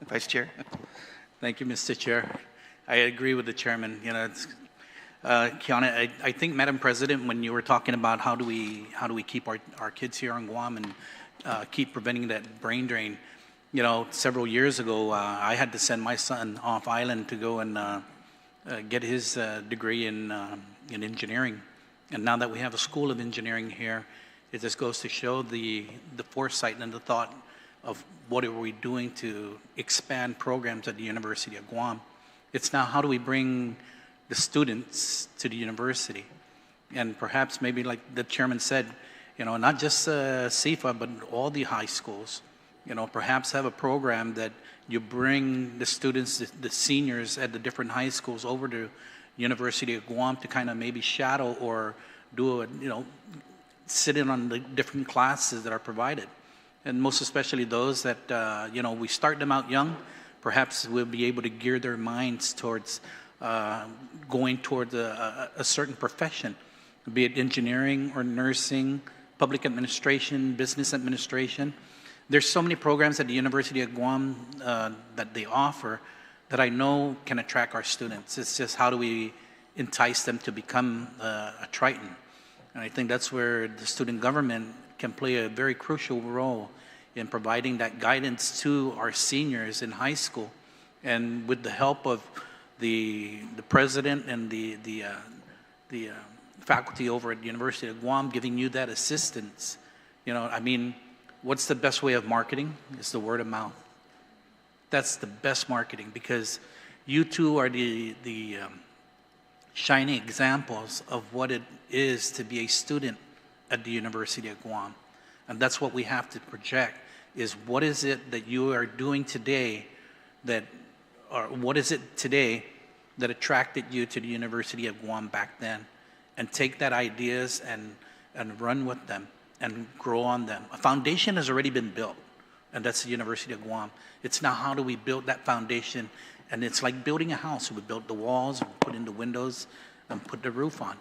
[SPEAKER 1] Vice Chair.
[SPEAKER 7] Thank you, Mr. Chair. I agree with the chairman. Kiana, I think, Madam President, when you were talking about how do we keep our kids here on Guam and keep preventing that brain drain, several years ago, I had to send my son off island to go and get his degree in engineering. And now that we have a school of engineering here, it just goes to show the foresight and the thought of what are we doing to expand programs at the University of Guam. It's now how do we bring the students to the university, and perhaps maybe like the chairman said, not just CIFA, but all the high schools, perhaps have a program that you bring the students, the seniors at the different high schools over to University of Guam to kind of maybe shadow or do sit in on the different classes that are provided. And most especially those that, you know, we start them out young, perhaps we'll be able to gear their minds towards going towards a certain profession, be it engineering or nursing, public administration, business administration. There's so many programs at the University of Guam that they offer that I know can attract our students. It's just how do we entice them to become a Triton? And I think that's where the student government can play a very crucial role in providing that guidance to our seniors in high school. And with the help of the president and the faculty over at the University of Guam giving you that assistance, you know, I mean, what's the best way of marketing? It's the word of mouth. That's the best marketing, because you two are the shining examples of what it is to be a student at the University of Guam. And that's what we have to project, is what is it that you are doing today that, or what is it today that attracted you to the University of Guam back then? And take that ideas and run with them and grow on them. A foundation has already been built, and that's the University of Guam. It's now how do we build that foundation, and it's like building a house. We built the walls, we put in the windows, and put the roof on.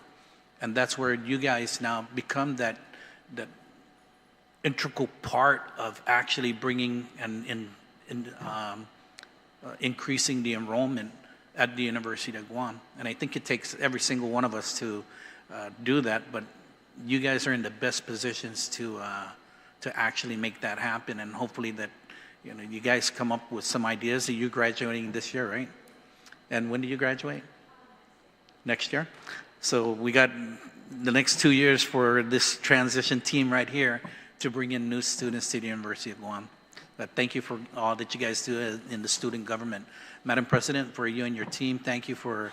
[SPEAKER 7] And that's where you guys now become that integral part of actually bringing and increasing the enrollment at the University of Guam. And I think it takes every single one of us to do that, but you guys are in the best positions to actually make that happen, and hopefully that, you know, you guys come up with some ideas. You're graduating this year, right? And when do you graduate? Next year? So we got the next 2 years for this transition team right here to bring in new students to the University of Guam. But thank you for all that you guys do in the student government. Madam President, for you and your team, thank you for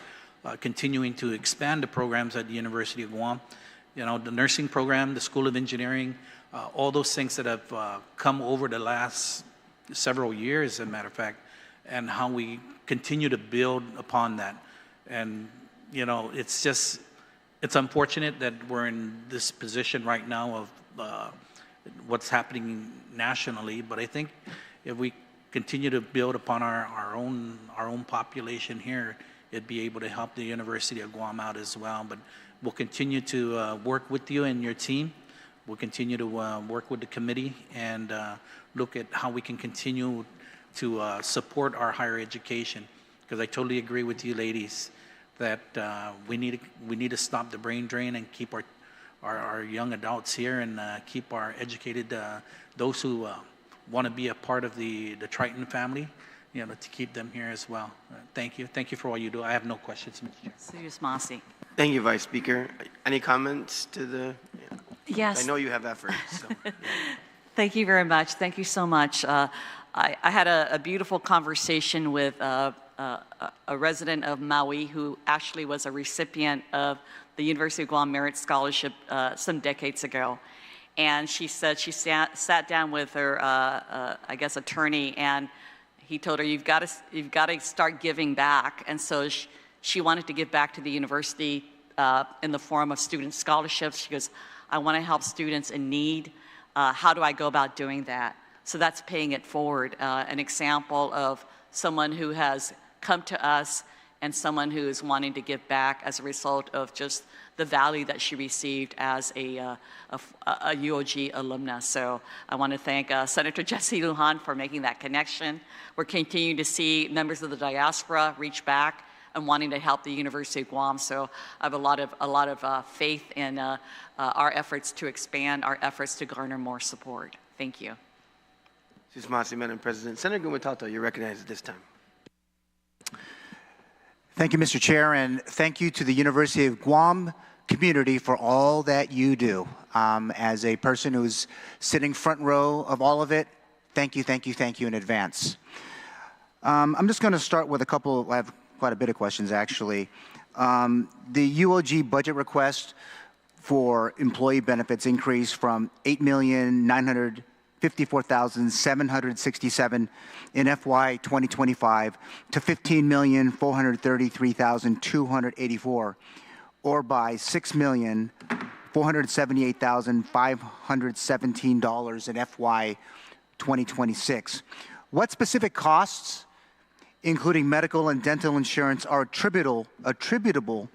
[SPEAKER 7] continuing to expand the programs at the University of Guam. You know, the nursing program, the School of Engineering, all those things that have come over the last several years, as a matter of fact, and how we continue to build upon that. And, you know, it's just, it's unfortunate that we're in this position right now of what's happening nationally, but I think if we continue to build upon our own population here, it'd be able to help the University of Guam out as well. But we'll continue to work with you and your team. We'll continue to work with the committee and look at how we can continue to support our higher education. Because I totally agree with you ladies that we need to stop the brain drain and keep our young adults here and keep our educated, those who want to be a part of the Triton family, you know, to keep them here as well. Thank you. Thank you for all you do. I have no questions, Mr. Chair.
[SPEAKER 3] Masi.
[SPEAKER 1] Thank you, Vice Speaker. Any comments to the?
[SPEAKER 3] Yes.
[SPEAKER 1] I know you have efforts. So, yeah.
[SPEAKER 3] Thank you very much. Thank you so much. I had a beautiful conversation with a resident of Maui who actually was a recipient of the University of Guam Merit Scholarship some decades ago. And she said she sat down with her, I guess, attorney, and he told her, you've got to start giving back. And so she wanted to give back to the university in the form of student scholarships. She goes, I want to help students in need. How do I go about doing that? So that's paying it forward, an example of someone who has come to us and someone who is wanting to give back as a result of just the value that she received as a UOG alumna. So I want to thank Senator Jesse Lujan for making that connection. We're continuing to see members of the diaspora reach back and wanting to help the University of Guam. So I have a lot of faith in our efforts to expand, our efforts to garner more support. Thank you.
[SPEAKER 1] Madam President. Senator Gumatauto, you're recognized at this time.
[SPEAKER 8] Thank you, Mr. Chair, and thank you to the University of Guam community for all that you do. As a person who's sitting front row of all of it, thank you in advance. I'm just going to start with I have quite a bit of questions, actually. The UOG budget request for employee benefits increased from $8,954,767 in FY 2025 to $15,433,284, or by $6,433,000 $478,517 in FY 2026. What specific costs, including medical and dental insurance, are attributable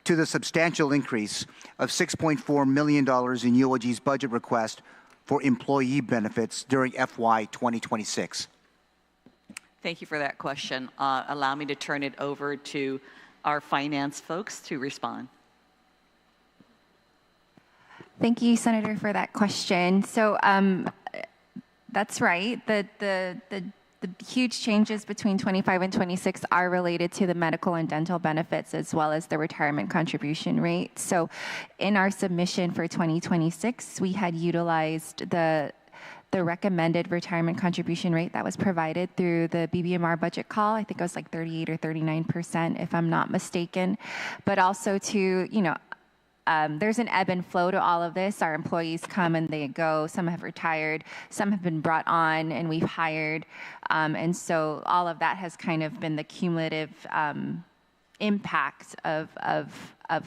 [SPEAKER 8] to the substantial increase of $6.4 million in UOG's budget request for employee benefits during FY 2026?
[SPEAKER 3] Thank you for that question. Allow me to turn it over to our finance folks to respond.
[SPEAKER 5] Thank you, Senator, for that question. So that's right. The huge changes between 25 and 26 are related to the medical and dental benefits as well as the retirement contribution rate. So in our submission for 2026, we had utilized the recommended retirement contribution rate that was provided through the BBMR budget call. I think it was like 38 or 39%, if I'm not mistaken. But also to, there's an ebb and flow to all of this. Our employees come and they go. Some have retired. Some have been brought on and we've hired. And so all of that has kind of been the cumulative impact of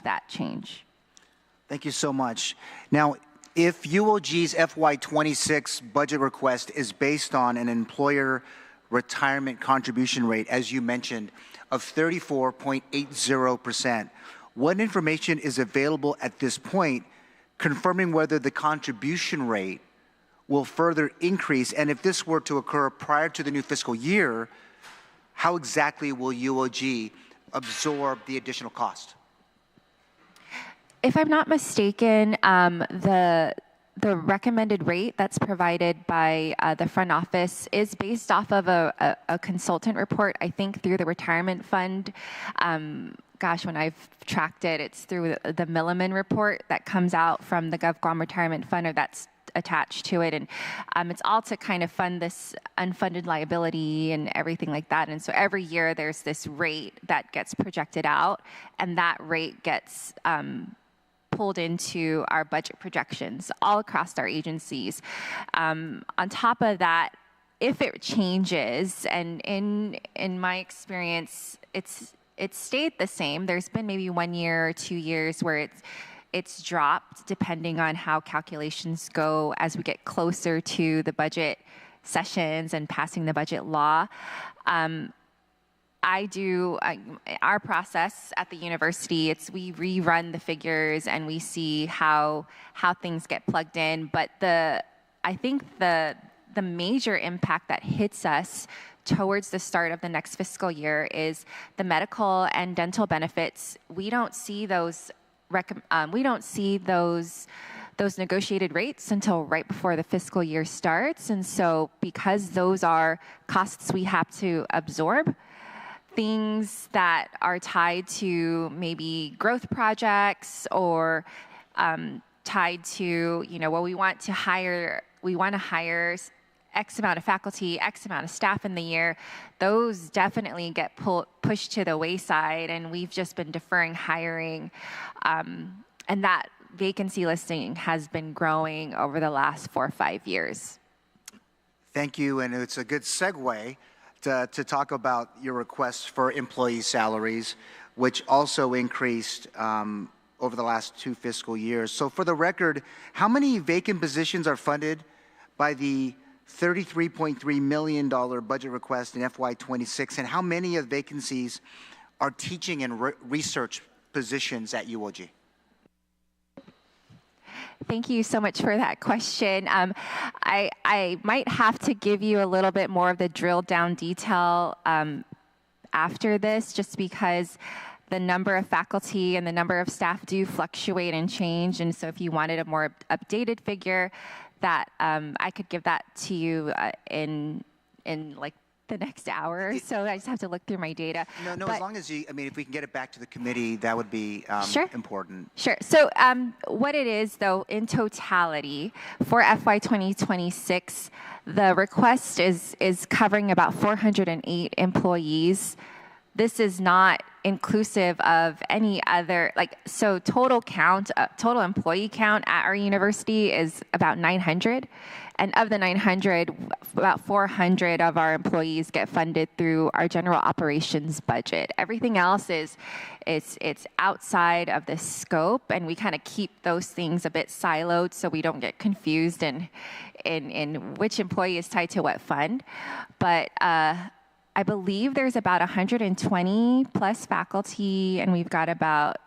[SPEAKER 5] that change.
[SPEAKER 8] Thank you so much. Now, if UOG's FY26 budget request is based on an employer retirement contribution rate, as you mentioned, of 34.80%, what information is available at this point confirming whether the contribution rate will further increase? And if this were to occur prior to the new fiscal year, how exactly will UOG absorb the additional cost?
[SPEAKER 5] If I'm not mistaken, the recommended rate that's provided by the front office is based off of a consultant report, I think through the retirement fund. Gosh, when I've tracked it, it's through the Milliman report that comes out from the Guam Retirement Fund, or that's attached to it. And it's all to kind of fund this unfunded liability and everything like that. And so every year there's this rate that gets projected out, and that rate gets pulled into our budget projections all across our agencies. On top of that, if it changes, and in my experience, it's stayed the same. There's been maybe 1 year or 2 years where it's dropped depending on how calculations go as we get closer to the budget sessions and passing the budget law. Our process at the university, we rerun the figures and we see how things get plugged in. But I think the major impact that hits us towards the start of the next fiscal year is the medical and dental benefits. We don't see those negotiated rates until right before the fiscal year starts. And so because those are costs we have to absorb, things that are tied to maybe growth projects or tied to, we want to hire X amount of faculty, X amount of staff in the year, those definitely get pushed to the wayside, and we've just been deferring hiring. And that vacancy listing has been growing over the last 4 or 5 years.
[SPEAKER 8] Thank you, and it's a good segue to talk about your requests for employee salaries, which also increased over the last 2 fiscal years. So for the record, how many vacant positions are funded by the $33.3 million budget request in FY26, and how many of the vacancies are teaching and research positions at UOG?
[SPEAKER 5] Thank you so much for that question. I might have to give you a little bit more of the drilled down detail after this, just because the number of faculty and the number of staff do fluctuate and change. And so if you wanted a more updated figure, that I could give that to you in like the next hour or so. I just have to look through my data.
[SPEAKER 8] No, as long as if we can get it back to the committee, that would be
[SPEAKER 5] sure.
[SPEAKER 8] Important.
[SPEAKER 5] Sure. So what it is, though, in totality, for FY 2026, the request is covering about 408 employees
[SPEAKER 9] this is not inclusive of any other, so total count, total employee count at our university is about 900. And of the 900, about 400 of our employees get funded through our general operations budget. Everything else it's outside of the scope, and we kind of keep those things a bit siloed so we don't get confused in which employee is tied to what fund. But I believe there's about 120 plus faculty, and we've got about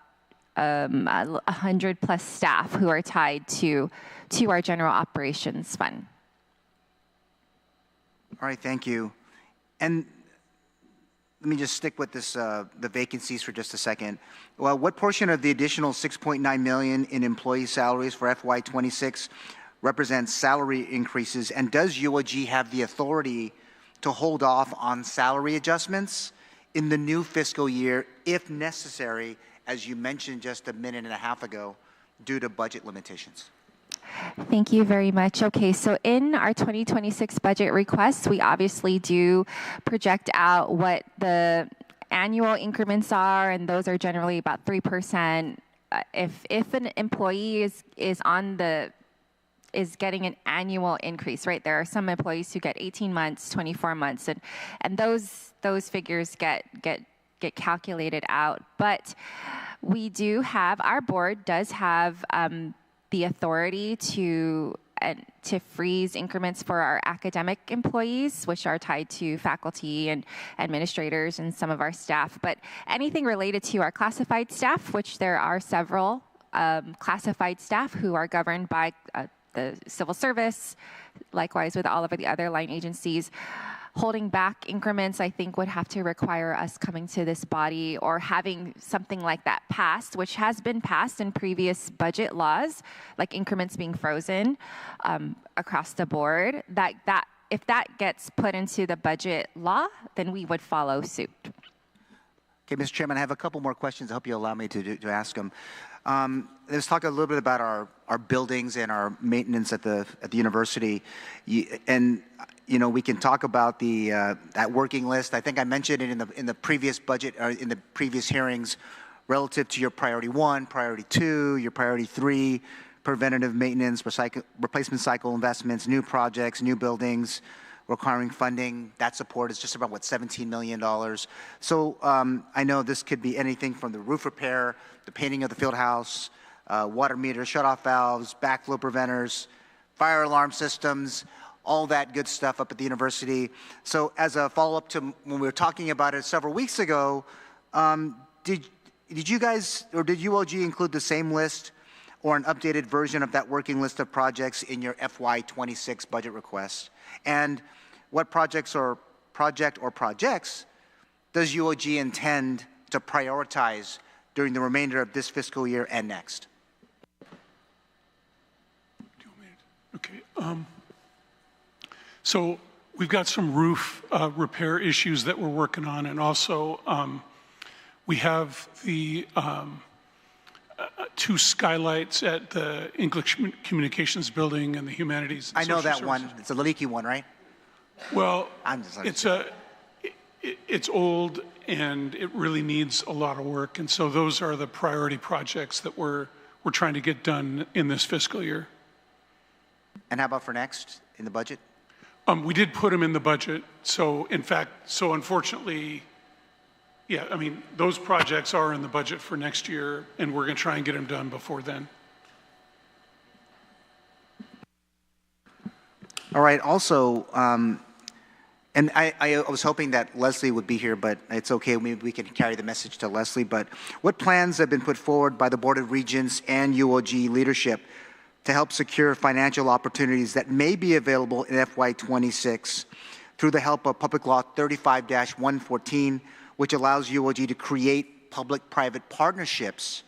[SPEAKER 9] 100 plus staff who are tied to our general operations fund.
[SPEAKER 8] All right, thank you. And let me just stick with this, the vacancies for just a second. Well, what portion of the additional $6.9 million in employee salaries for FY26 represents salary increases? And does UOG have the authority to hold off on salary adjustments in the new fiscal year if necessary, as you mentioned just a minute and a half ago, due to budget limitations?
[SPEAKER 9] Thank you very much. Okay, so in our 2026 budget requests, we obviously do project out what the annual increments are, and those are generally about 3%. If an employee is getting an annual increase, right? There are some employees who get 18 months, 24 months, and those figures get calculated out. But we do have, our board does have the authority to freeze increments for our academic employees, which are tied to faculty and administrators and some of our staff. But anything related to our classified staff, which there are several classified staff who are governed by the civil service, likewise with all of the other line agencies, holding back increments, I think, would have to require us coming to this body or having something like that passed, which has been passed in previous budget laws, like increments being frozen across the board. That if that gets put into the budget law, then we would follow suit.
[SPEAKER 8] Okay, Mr. Chairman, I have a couple more questions. I hope you allow me to ask them. Let's talk a little bit about our buildings and our maintenance at the university. And you know, we can talk about that working list. I think I mentioned it in the previous budget, or in the previous hearings, relative to your priority 1, priority 2, your priority 3, preventative maintenance, replacement cycle investments, new projects, new buildings, requiring funding. That support is just about, what, $17 million. So I know this could be anything from the roof repair, the painting of the field house, water meters, shutoff valves, backflow preventers, fire alarm systems, all that good stuff up at the university. So as a follow-up to when we were talking about it several weeks ago, did you guys, or did UOG include the same list or an updated version of that working list of projects in your FY26 budget request? And what projects or projects does UOG intend to prioritize during the remainder of this fiscal year and next?
[SPEAKER 10] Okay. So we've got some roof repair issues that we're working on, and also we have the 2 skylights at the English Communications Building and the Humanities.
[SPEAKER 8] I know that one. It's a leaky one, right?
[SPEAKER 10] Well, it's old and it really needs a lot of work, and so those are the priority projects that we're trying to get done in this fiscal year.
[SPEAKER 8] And how about for next in the budget?
[SPEAKER 10] We did put them in the budget. So in fact, so unfortunately, yeah, I mean, those projects are in the budget for next year, and we're going to try and get them done before then.
[SPEAKER 8] All right. Also, and I was hoping that Leslie would be here, but it's okay. Maybe we can carry the message to Leslie. But what plans have been put forward by the Board of Regents and UOG leadership to help secure financial opportunities that may be available in FY26 through the help of Public Law 35-114, which allows UOG to create public-private partnerships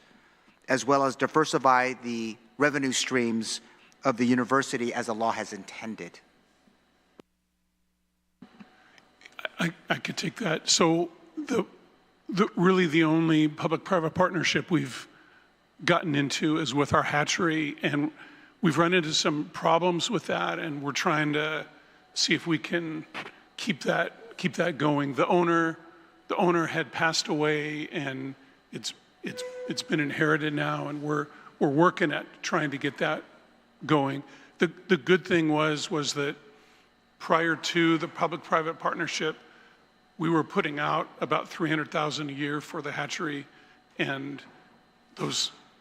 [SPEAKER 8] as well as diversify the revenue streams of the university as the law has intended?
[SPEAKER 10] I could take that. So really the only public-private partnership we've gotten into is with our hatchery, and we've run into some problems with that, and we're trying to see if we can keep that going. The owner the owner had passed away, and it's been inherited now, and we're working at trying to get that going. The good thing was that prior to the public-private partnership, we were putting out about $300,000 a year for the hatchery, and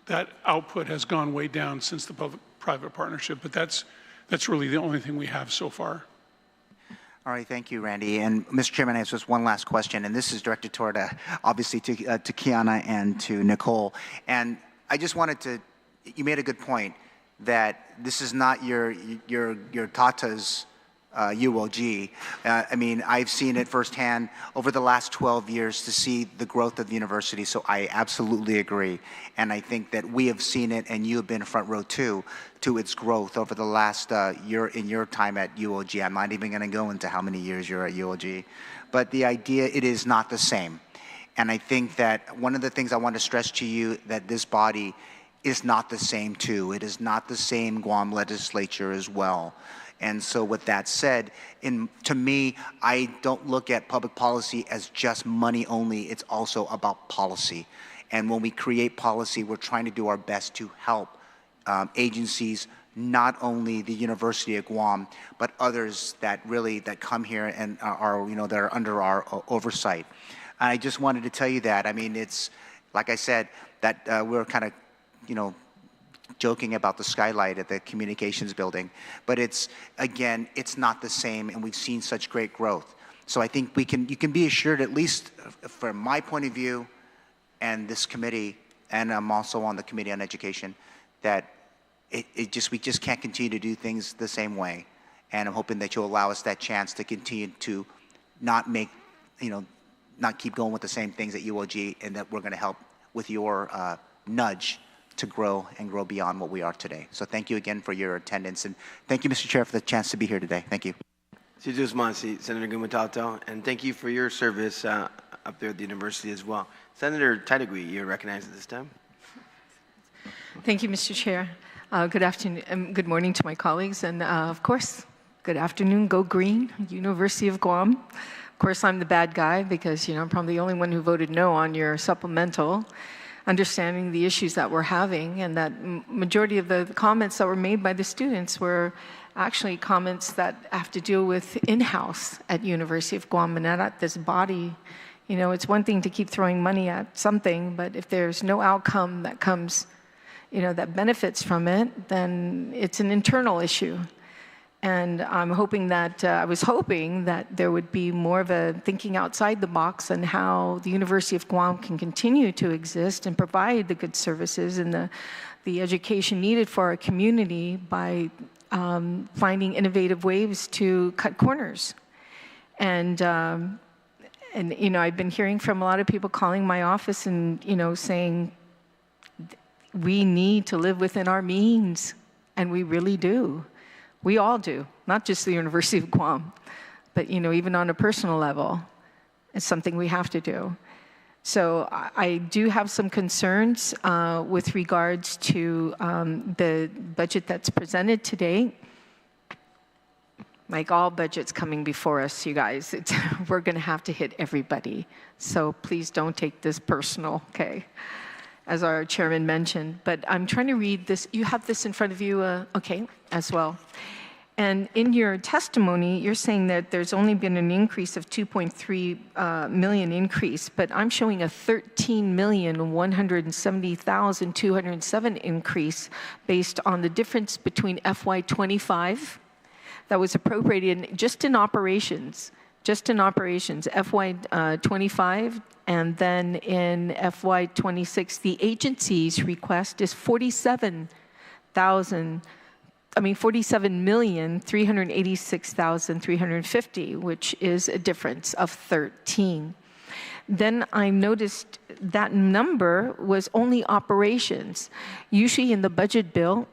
[SPEAKER 10] that output has gone way down since the public-private partnership. But that's really the only thing we have so far.
[SPEAKER 8] All right, thank you, Randy. And Mr. Chairman, I have just one last question, and this is directed toward, obviously, to Kiana and to Nicole. And I just wanted to, you made a good point that this is not your Tata's UOG. I mean, I've seen it firsthand over the last 12 years to see the growth of the university, so I absolutely agree. And I think that we have seen it, and you have been front row too, to its growth over the last year in your time at UOG. I'm not even going to go into how many years you're at UOG. But the idea, it is not the same. And I think that one of the things I want to stress to you, that this body is not the same too. It is not the same Guam legislature as well. And so with that said, to me, I don't look at public policy as just money only. It's also about policy. And when we create policy, we're trying to do our best to help agencies, not only the University of Guam, but others that come here and are, that are under our oversight. And I just wanted to tell you that. I mean, it's, like I said, that we're kind of, joking about the skylight at the communications building, but it's, again, it's not the same, and we've seen such great growth. So I think you can be assured, at least from my point of view and this committee, and I'm also on the Committee on Education, that we just can't continue to do things the same way. And I'm hoping that you'll allow us that chance to continue to not make, not keep going with the same things at UOG, and that we're going to help with your nudge to grow and grow beyond what we are today. So thank you again for your attendance, and thank you, Mr. Chair, for the chance to be here today. Thank you.
[SPEAKER 1] Senator Gumatato, and thank you for your service up there at the university as well. Senator Taitagui, you're recognized at this time.
[SPEAKER 11] Thank you, Mr. Chair. Good afternoon, good morning to my colleagues, and of course, good afternoon, go green, University of Guam. Of course, I'm the bad guy because, I'm probably the only one who voted no on your supplemental, understanding the issues that we're having, and that majority of the comments that were made by the students were actually comments that have to deal with in-house at University of Guam and not at this body. It's one thing to keep throwing money at something, but if there's no outcome that comes, that benefits from it, then it's an internal issue. And I'm hoping that, I was hoping that there would be more of a thinking outside the box on how the University of Guam can continue to exist and provide the good services and the education needed for our community by finding innovative ways to cut corners. And I've been hearing from a lot of people calling my office and, saying, we need to live within our means, and we really do. We all do, not just the University of Guam, but even on a personal level, it's something we have to do. So I do have some concerns with regards to the budget that's presented today. Like all budgets coming before us, you guys, we're going to have to hit everybody. So please don't take this personal, okay? As our chairman mentioned, but I'm trying to read this. You have this in front of you, okay, as well. And in your testimony, you're saying that there's only been an increase of 2.3 million increase, but I'm showing a 13,170,207 increase based on the difference between FY25 that was appropriated just in operations, FY25, and then in FY26, the agency's request is 47,386,350, which is a difference of 13. Then I noticed that number was only operations. Usually in the budget bill,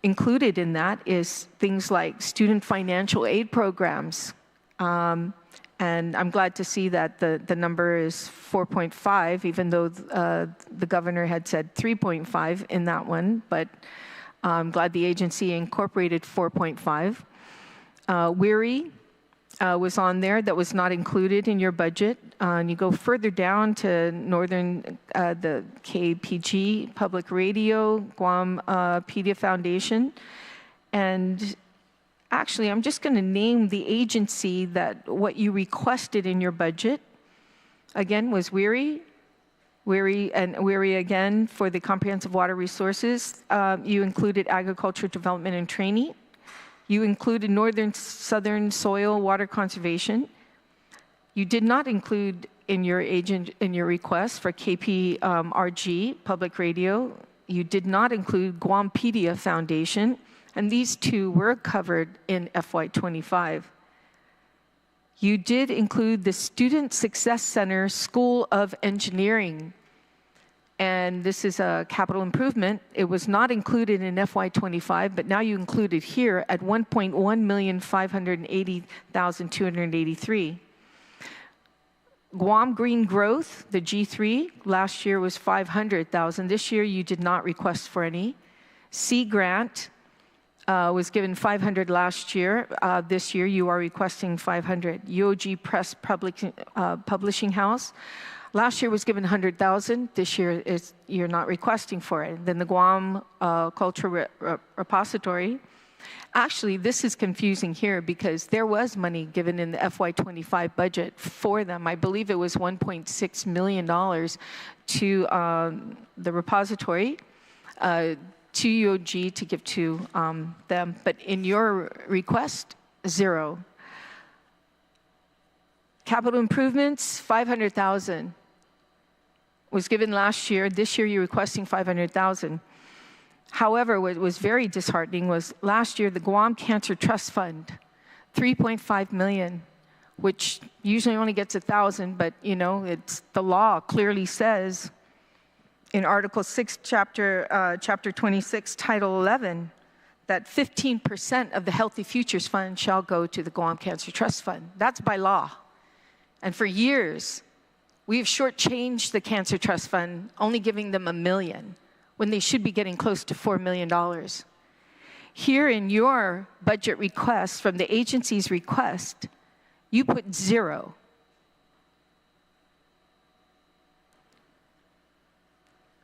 [SPEAKER 11] included in that is things like student financial aid programs. And I'm glad to see that the number is 4.5, even though the governor had said 3.5 in that one, but I'm glad the agency incorporated 4.5. WERI, was on there that was not included in your budget. And you go further down to the KPG, Public Radio, Guampedia Foundation. And actually, I'm just going to name the agency that what you requested in your budget, again, was WERI again for the comprehensive water resources. You included agriculture development and training. You included Northern Southern Soil Water Conservation. You did not include in your request for KPRG, Public Radio. You did not include Guampedia Foundation, and these two were covered in FY25. You did include the Student Success Center School of Engineering, and this is a capital improvement. It was not included in FY25, but now you include it here at $1,580,283. Guam Green Growth, the G3, last year was $500,000. This year you did not request for any. Sea Grant was given $500 last year. This year you are requesting $500. UOG Press Publishing House. Last year was given $100,000. This year you're not requesting for it. Then the Guam Cultural Repository. Actually, this is confusing here because there was money given in the FY25 budget for them. I believe it was $1.6 million to the repository, to UOG to give to them. But in your request, zero. Capital improvements, $500,000 was given last year. This year you're requesting $500,000. However, what was very disheartening was last year the Guam Cancer Trust Fund, $3.5 million, which usually only gets 1,000, but you know, it's the law clearly says in Article 6, Chapter 26, Title 11, that 15% of the Healthy Futures Fund shall go to the Guam Cancer Trust Fund. That's by law. And for years, we've shortchanged the Cancer Trust Fund, only giving them $1 million, when they should be getting close to $4 million. Here in your budget request, from the agency's request, you put zero.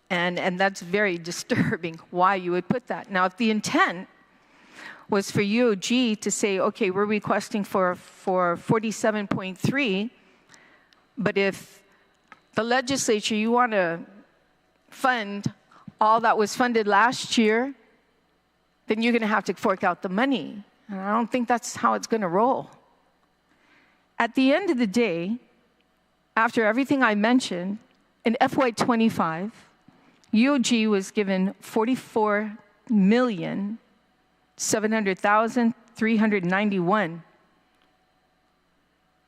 [SPEAKER 11] And that's very disturbing why you would put that. Now, if the intent was for UOG to say, okay, we're requesting for 47.3, but if the legislature, you want to fund all that was funded last year, then you're going to have to fork out the money. And I don't think that's how it's going to roll. At the end of the day, after everything I mentioned, in FY25, UOG was given $44,700,391.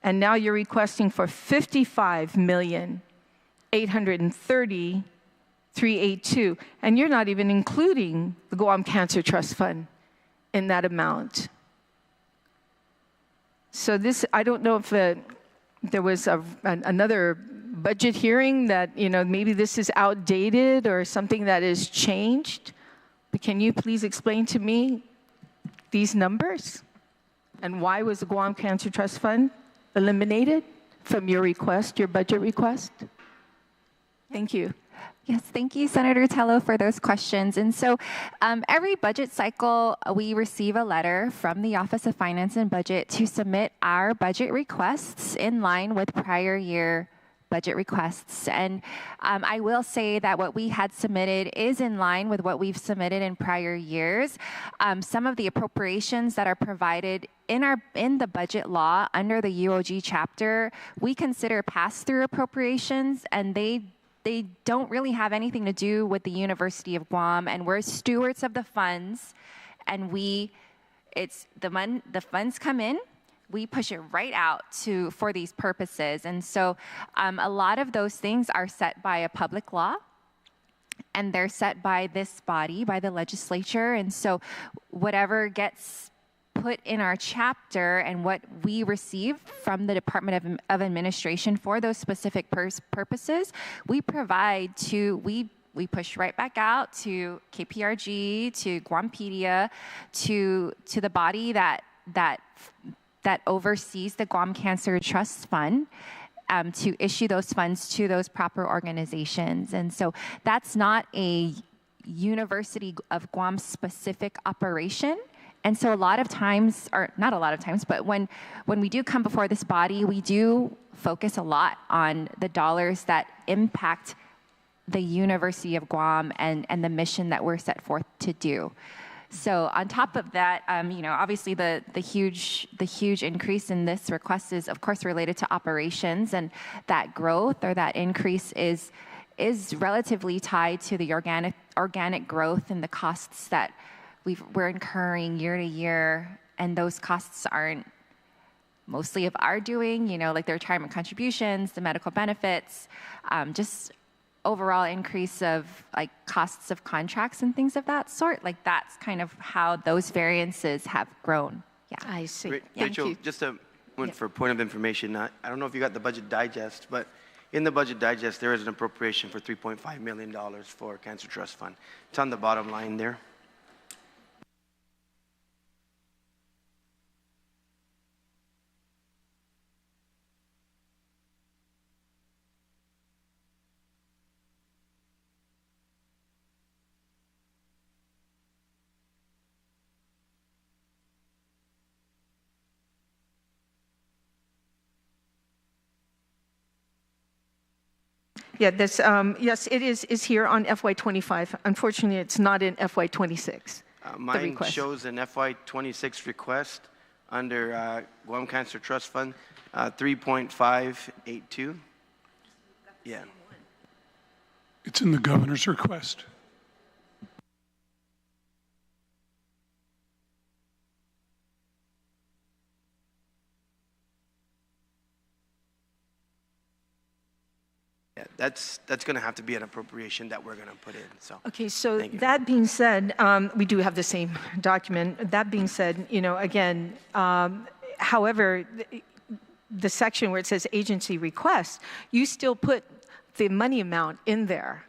[SPEAKER 11] And now you're requesting for $55,830,382. And you're not even including the Guam Cancer Trust Fund in that amount. So this, I don't know if there was another budget hearing that, you know, maybe this is outdated or something that has changed. But can you please explain to me these numbers? And why was the Guam Cancer Trust Fund eliminated from your request, your budget request? Thank you.
[SPEAKER 9] Yes, thank you, Senator Tello, for those questions. And so every budget cycle, we receive a letter from the Office of Finance and Budget to submit our budget requests in line with prior year budget requests. And I will say that what we had submitted is in line with what we've submitted in prior years. Some of the appropriations that are provided in the budget law under the UOG chapter, we consider pass-through appropriations, and they don't really have anything to do with the University of Guam, and we're stewards of the funds, and the funds come in, we push it right out for these purposes. And so a lot of those things are set by a public law, and they're set by this body, by the legislature. And so whatever gets put in our chapter and what we receive from the Department of Administration for those specific purposes, we provide we push right back out to KPRG, to Guampedia, to the body that that oversees the Guam Cancer Trust Fund to issue those funds to those proper organizations. And so that's not a University of Guam specific operation. And so a lot of times, or not a lot of times, but when we do come before this body, we do focus a lot on the dollars that impact the University of Guam and the mission that we're set forth to do. So on top of that, obviously the huge increase in this request is of course related to operations, and that growth or that increase is relatively tied to the organic growth and the costs that we're incurring year to year, and those costs aren't mostly of our doing, like the retirement contributions, the medical benefits, just overall increase of like costs of contracts and things of that sort. Like that's kind of how those variances have grown. Yeah.
[SPEAKER 11] I see.
[SPEAKER 1] Rachel,
[SPEAKER 11] Thank you.
[SPEAKER 1] just for point of information, I don't know if you got the budget digest, but in the budget digest, there is an appropriation for $3.5 million for Cancer Trust Fund. It's on the bottom line there.
[SPEAKER 11] Yeah, this, yes, it is here on FY25. Unfortunately, it's not in FY26.
[SPEAKER 1] Mine shows an FY26 request under Guam Cancer Trust Fund, 3.582. Yeah.
[SPEAKER 10] It's in the governor's request.
[SPEAKER 1] Yeah, that's going to have to be an appropriation that we're going to put in. So.
[SPEAKER 11] Okay, so that being said, we do have the same document. That being said, again, however, the section where it says agency request, you still put the money amount in there,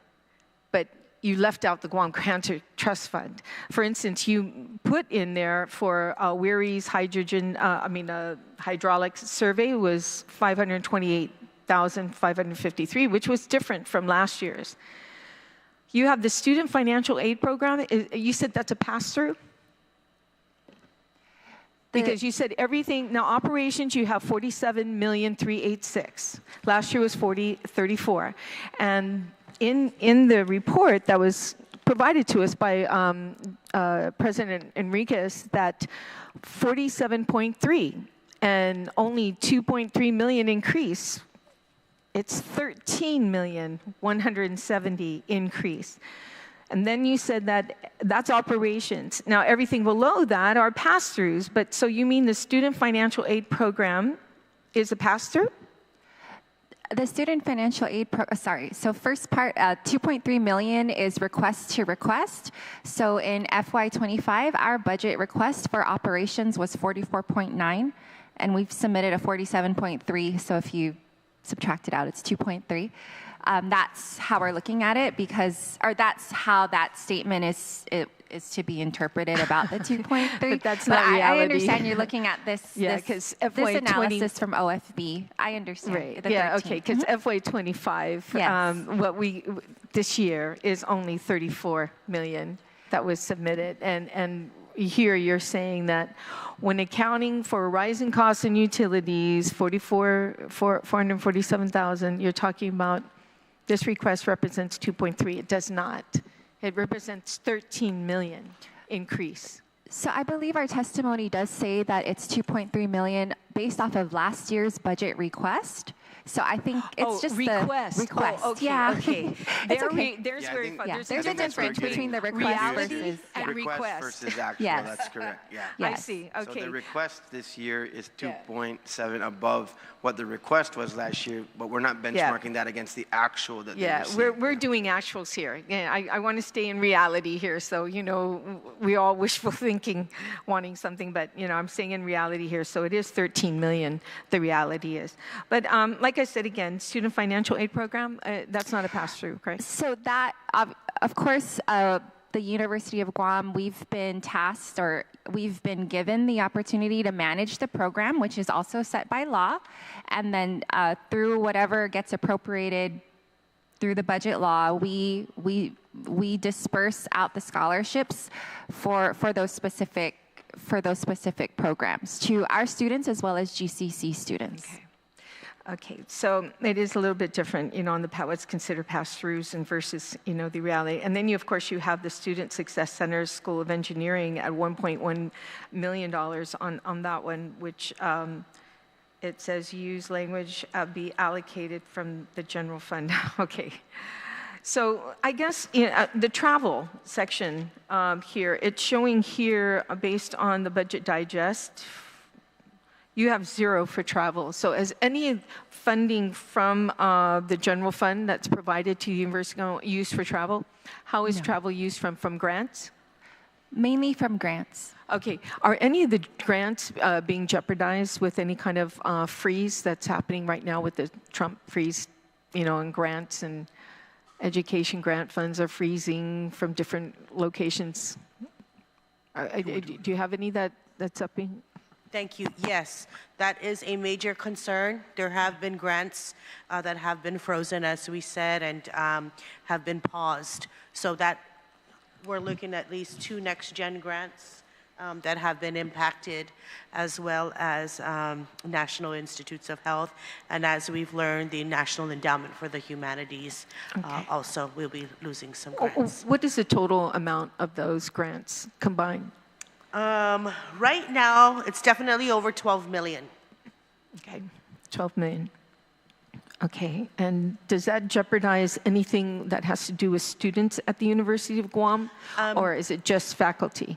[SPEAKER 11] but you left out the Guam Cancer Trust Fund. For instance, you put in there for Weary's hydraulic survey was $528,553, which was different from last year's. You have the student financial aid program. You said that's a pass-through? Because you said everything, now operations, you have $47,386,000. Last year was $34. And in the report that was provided to us by President Enriquez, that 47.3 and only 2.3 million increase, it's 13,170,000 increase. And then you said that that's operations. Now everything below that are pass-throughs, but so you mean the student financial aid program is a pass-through?
[SPEAKER 9] The student financial aid so first part, 2.3 million is request to request. So in FY25, our budget request for operations was 44.9, and we've submitted a 47.3, so if you subtract it out, it's 2.3. That's how we're looking at it that's how that statement is to be interpreted about the 2.3.
[SPEAKER 11] But that's not reality.
[SPEAKER 9] I understand you're looking at this
[SPEAKER 11] because
[SPEAKER 9] this analysis from OFB. I understand.
[SPEAKER 11] Right. Yeah. Okay. Because FY25, this year is only 34 million that was submitted, and here you're saying that when accounting for rising costs and utilities, 447,000, you're talking about this request represents 2.3. It does not. It represents 13 million increase.
[SPEAKER 9] So I believe our testimony does say that it's 2.3 million based off of last year's budget request. So I think it's just
[SPEAKER 11] request.
[SPEAKER 9] The request.
[SPEAKER 11] Oh, okay,
[SPEAKER 9] yeah.
[SPEAKER 11] Okay.
[SPEAKER 9] There's
[SPEAKER 11] very fun.
[SPEAKER 9] There's a difference between the request versus
[SPEAKER 1] request versus actual.
[SPEAKER 9] Yes.
[SPEAKER 1] That's correct. Yeah.
[SPEAKER 11] Yes. I see. Okay.
[SPEAKER 1] So the request this year is 2.7 above what the request was last year, but we're not benchmarking that against the actual that they received.
[SPEAKER 11] We're doing actuals here. Yeah, I want to stay in reality here. So we all wishful thinking, wanting something, but I'm saying in reality here. So it is 13 million. The reality is, but like I said again, student financial aid program, that's not a pass-through, correct?
[SPEAKER 9] So that, of course, the University of Guam, we've been tasked, or we've been given the opportunity to manage the program, which is also set by law. And then through whatever gets appropriated through the budget law, we disperse out the scholarships for those specific programs to our students as well as GCC students.
[SPEAKER 11] Okay, so it is a little bit different, on the what's considered pass-throughs and versus, the reality. And then, of course, you have the Student Success Center's School of Engineering at $1.1 million on that one, which it says use language be allocated from the general fund. Okay. So I guess the travel section here, it's showing here based on the Budget Digest, you have 0 for travel. So is any funding from the general fund that's provided to the university used for travel? How is travel used from grants?
[SPEAKER 9] Mainly from grants.
[SPEAKER 11] Okay. Are any of the grants being jeopardized with any kind of freeze that's happening right now with the Trump freeze, and grants and education grant funds are freezing from different locations? Do you have any that's up in?
[SPEAKER 12] Thank you. Yes, that is a major concern. There have been grants that have been frozen, as we said, and have been paused. So that we're looking at least 2 next-gen grants that have been impacted, as well as National Institutes of Health. And as we've learned, the National Endowment for the Humanities also will be losing some grants.
[SPEAKER 11] What is the total amount of those grants combined?
[SPEAKER 12] Right now, it's definitely over 12 million.
[SPEAKER 11] Okay, 12 million. Okay, and does that jeopardize anything that has to do with students at the University of Guam, or is it just faculty?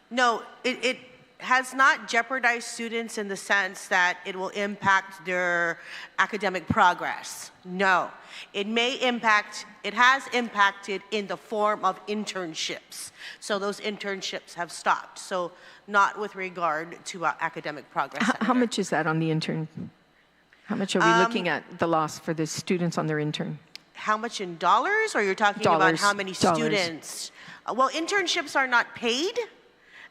[SPEAKER 12] No, it has not jeopardized students in the sense that it will impact their academic progress. No, it has impacted in the form of internships. So those internships have stopped. So not with regard to academic progress.
[SPEAKER 11] How much is that on the intern? How much are we looking at the loss for the students on their intern?
[SPEAKER 12] How much in dollars, or you're talking about how many students? Well, internships are not paid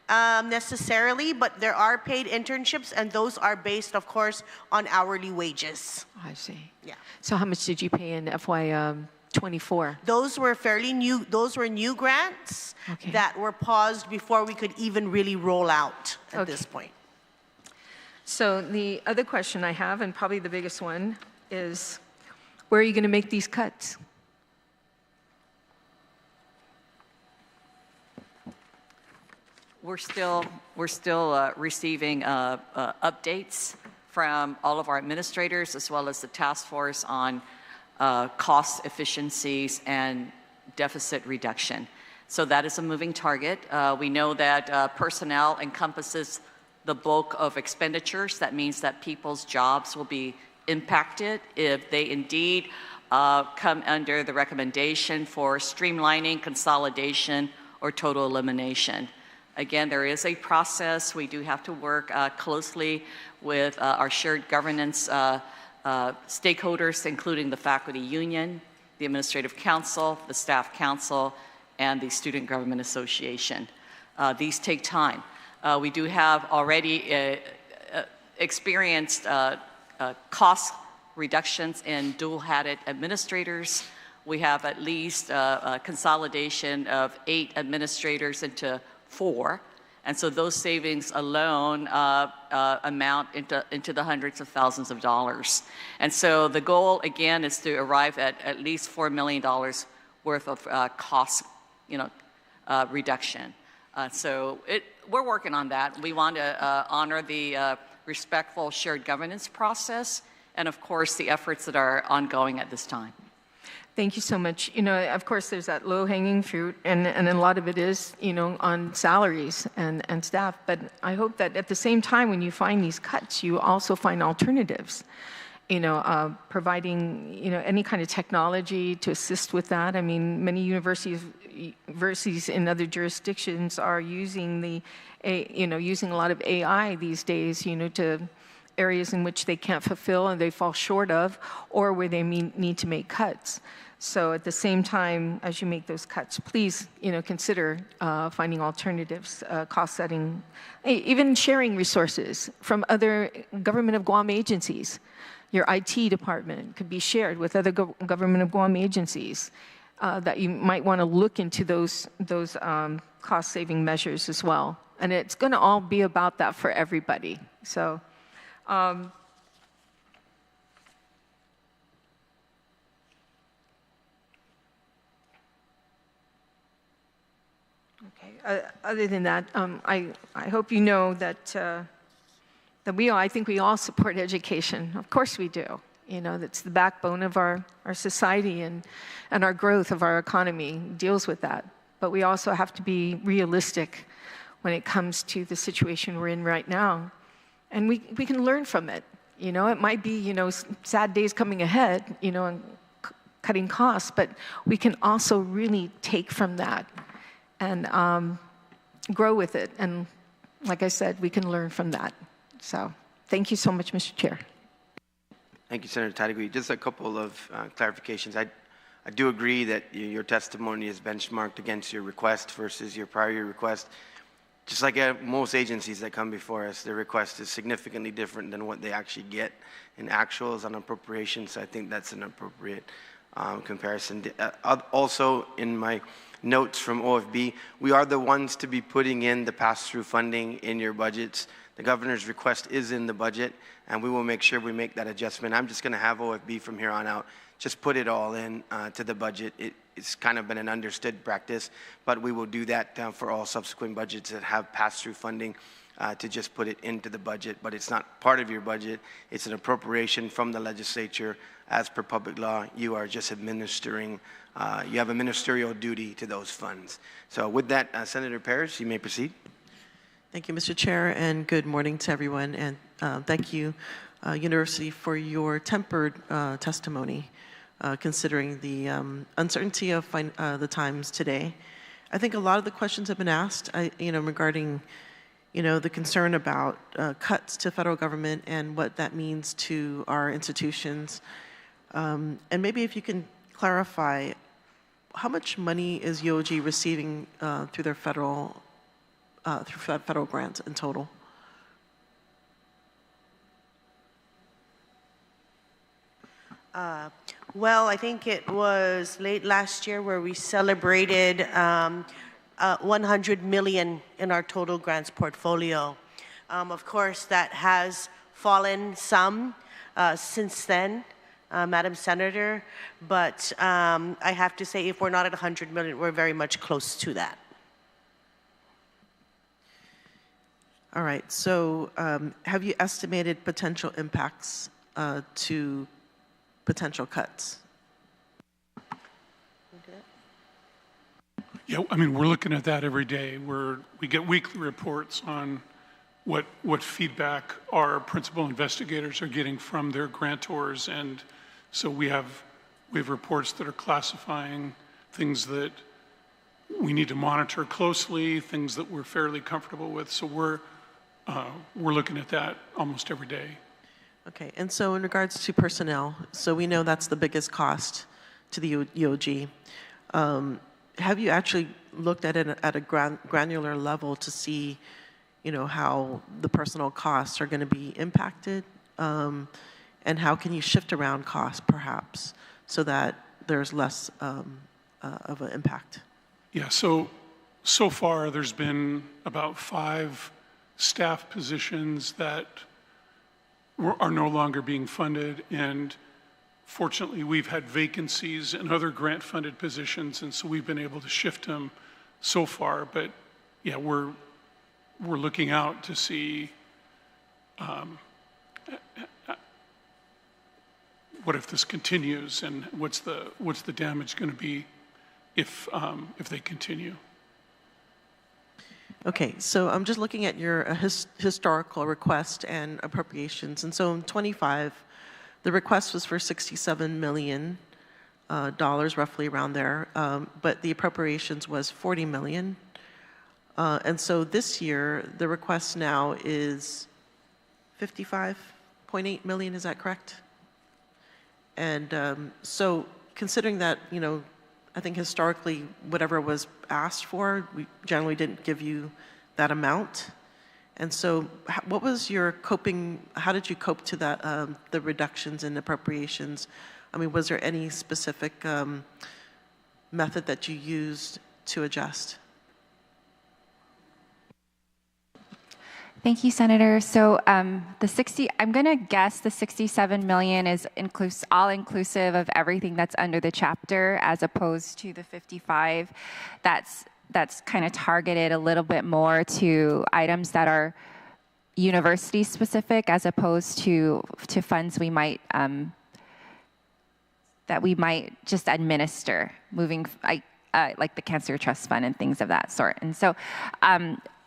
[SPEAKER 12] necessarily, but there are paid internships, and those are based, of course, on hourly wages.
[SPEAKER 11] I see.
[SPEAKER 12] Yeah.
[SPEAKER 11] So how much did you pay in FY24?
[SPEAKER 12] Those were fairly new. Those were new grants that were paused before we could even really roll out at this point.
[SPEAKER 11] So the other question I have, and probably the biggest one, is where are you going to make these cuts?
[SPEAKER 3] We're still receiving updates from all of our administrators, as well as the task force on cost efficiencies and deficit reduction. So that is a moving target. We know that personnel encompasses the bulk of expenditures. That means that people's jobs will be impacted if they indeed come under the recommendation for streamlining, consolidation, or total elimination. Again, there is a process. We do have to work closely with our shared governance stakeholders, including the faculty union, the administrative council, the staff council, and the Student Government Association. These take time. We do have already experienced cost reductions in dual-hatted administrators. We have at least a consolidation of 8 administrators into 4. And so those savings alone amount into the hundreds of thousands of dollars. And so the goal, again, is to arrive at least $4 million worth of cost reduction. So we're working on that. We want to honor the respectful shared governance process and, of course, the efforts that are ongoing at this time.
[SPEAKER 11] Thank you so much. Of course, there's that low-hanging fruit, and a lot of it is, on salaries and staff. But I hope that at the same time, when you find these cuts, you also find alternatives. Providing, any kind of technology to assist with that. I mean, many universities in other jurisdictions are using using a lot of AI these days, to areas in which they can't fulfill and they fall short of, or where they need to make cuts. So at the same time, as you make those cuts, please, consider finding alternatives, cost setting, even sharing resources from other government of Guam agencies. Your IT department could be shared with other government of Guam agencies that you might want to look into those cost saving measures as well. And it's going to all be about that for everybody. So. Other than that, I hope you know that I think we all support education. Of course we do. That's the backbone of our society and our growth of our economy deals with that. But we also have to be realistic when it comes to the situation we're in right now. And we can learn from it. It might be, sad days coming ahead, and cutting costs, but we can also really take from that and grow with it. And like I said, we can learn from that. So thank you so much, Mr. Chair.
[SPEAKER 1] Thank you, Senator Tadegui. Just a couple of clarifications. I do agree that your testimony is benchmarked against your request versus your prior year request. Just like most agencies that come before us, their request is significantly different than what they actually get in actuals on appropriations. So I think that's an appropriate comparison. Also, in my notes from OFB, we are the ones to be putting in the pass-through funding in your budgets. The governor's request is in the budget, and we will make sure we make that adjustment. I'm just going to have OFB from here on out just put it all in to the budget. It's kind of been an understood practice, but we will do that for all subsequent budgets that have pass-through funding to just put it into the budget, but it's not part of your budget. It's an appropriation from the legislature. As per public law, you are just administering, you have a ministerial duty to those funds. So with that, Senator Parrish, you may proceed.
[SPEAKER 13] Thank you, Mr. Chair, and good morning to everyone. And thank you, University, for your tempered testimony, considering the uncertainty of the times today. I think a lot of the questions have been asked, regarding, the concern about cuts to federal government and what that means to our institutions. And maybe if you can clarify, how much money is UOG receiving through their federal grants in total?
[SPEAKER 12] Well, I think it was late last year where we celebrated 100 million in our total grants portfolio. Of course, that has fallen some since then, Madam Senator, but I have to say if we're not at 100 million, we're very much close to that.
[SPEAKER 13] All right, so have you estimated potential impacts to potential cuts?
[SPEAKER 10] Yeah, I mean, we're looking at that every day. We get weekly reports on what feedback our principal investigators are getting from their grantors, and so we have reports that are classifying things that we need to monitor closely, things that we're fairly comfortable with. So we're looking at that almost every day.
[SPEAKER 13] Okay, and so in regards to personnel, so we know that's the biggest cost to the UOG. Have you actually looked at it at a granular level to see, how the personnel costs are going to be impacted? And how can you shift around costs, perhaps, so that there's less of an impact?
[SPEAKER 10] Yeah, so far there's been about 5 staff positions that are no longer being funded, and fortunately we've had vacancies in other grant-funded positions, and so we've been able to shift them so far. But yeah, we're looking out to see what if this continues, and what's the damage going to be if they continue.
[SPEAKER 13] Okay, so I'm just looking at your historical request and appropriations. And so in 25, the request was for $67 million, roughly around there, but the appropriations was $40 million. And so this year, the request now is 55 1.8 million, is that correct? And so considering that, you know, I think historically, whatever was asked for, we generally didn't give you that amount. And so what was your coping, how did you cope to that, the reductions in appropriations? I mean, was there any specific method that you used to adjust?
[SPEAKER 9] Thank you, Senator. So I'm going to guess the 67 million is all inclusive of everything that's under the chapter, as opposed to the 55. That's kind of targeted a little bit more to items that are university specific, as opposed to funds we might that we might just administer, like the Cancer Trust Fund and things of that sort. And so.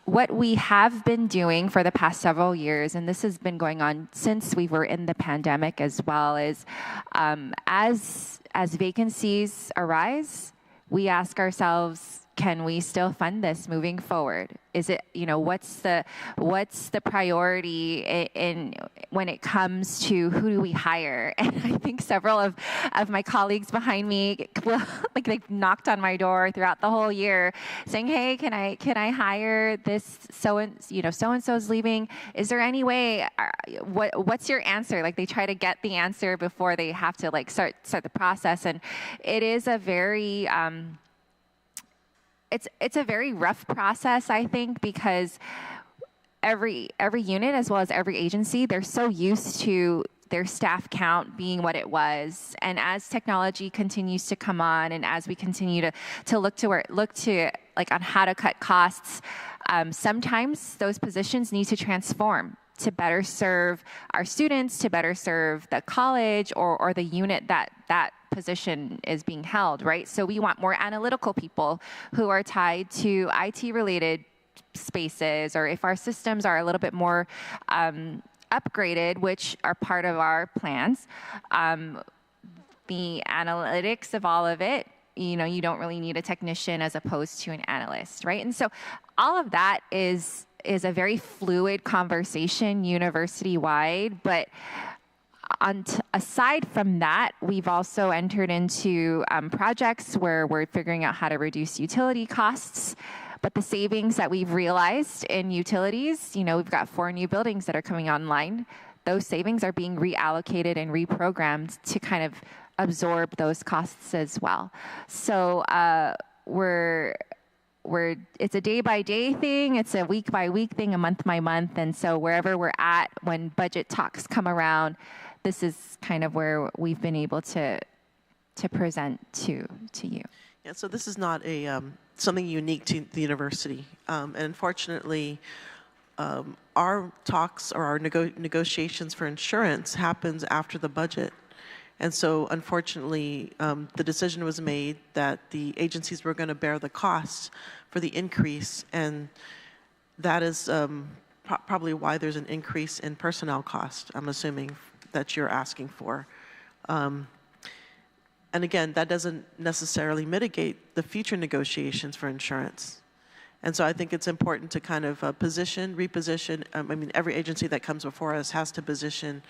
[SPEAKER 9] What we have been doing for the past several years, and this has been going on since we were in the pandemic as well, is as vacancies arise, we ask ourselves, can we still fund this moving forward? Is it, you know, what's the priority in when it comes to who do we hire? And I think several of my colleagues behind me, like they've knocked on my door throughout the whole year, saying, "Hey, can I hire this so and so's leaving? Is there any way? What's your answer?" Like they try to get the answer before they have to like start the process, and it is a very It's a very rough process, I think, because every unit, as well as every agency, they're so used to their staff count being what it was. And as technology continues to come on, and as we continue to look to like on how to cut costs, sometimes those positions need to transform to better serve our students, to better serve the college or the unit that position is being held, right? So we want more analytical people who are tied to IT-related spaces, or if our systems are a little bit more upgraded, which are part of our plans, the analytics of all of it, you know, you don't really need a technician as opposed to an analyst, right? And so all of that is a very fluid conversation university-wide, but aside from that, we've also entered into projects where we're figuring out how to reduce utility costs. But the savings that we've realized in utilities, you know, we've got 4 new buildings that are coming online. Those savings are being reallocated and reprogrammed to kind of absorb those costs as well. So it's a day-by-day thing, it's a week-by-week thing, a month-by-month, and so wherever we're at when budget talks come around, this is kind of where we've been able to present to you.
[SPEAKER 13] Yeah, so this is not a something unique to the university, and unfortunately, our talks or our negotiations for insurance happens after the budget. And so, unfortunately, the decision was made that the agencies were going to bear the cost for the increase, and that is probably why there's an increase in personnel cost, I'm assuming, that you're asking for. And again, that doesn't necessarily mitigate the future negotiations for insurance. And so I think it's important to kind of reposition. I mean, every agency that comes before us has to position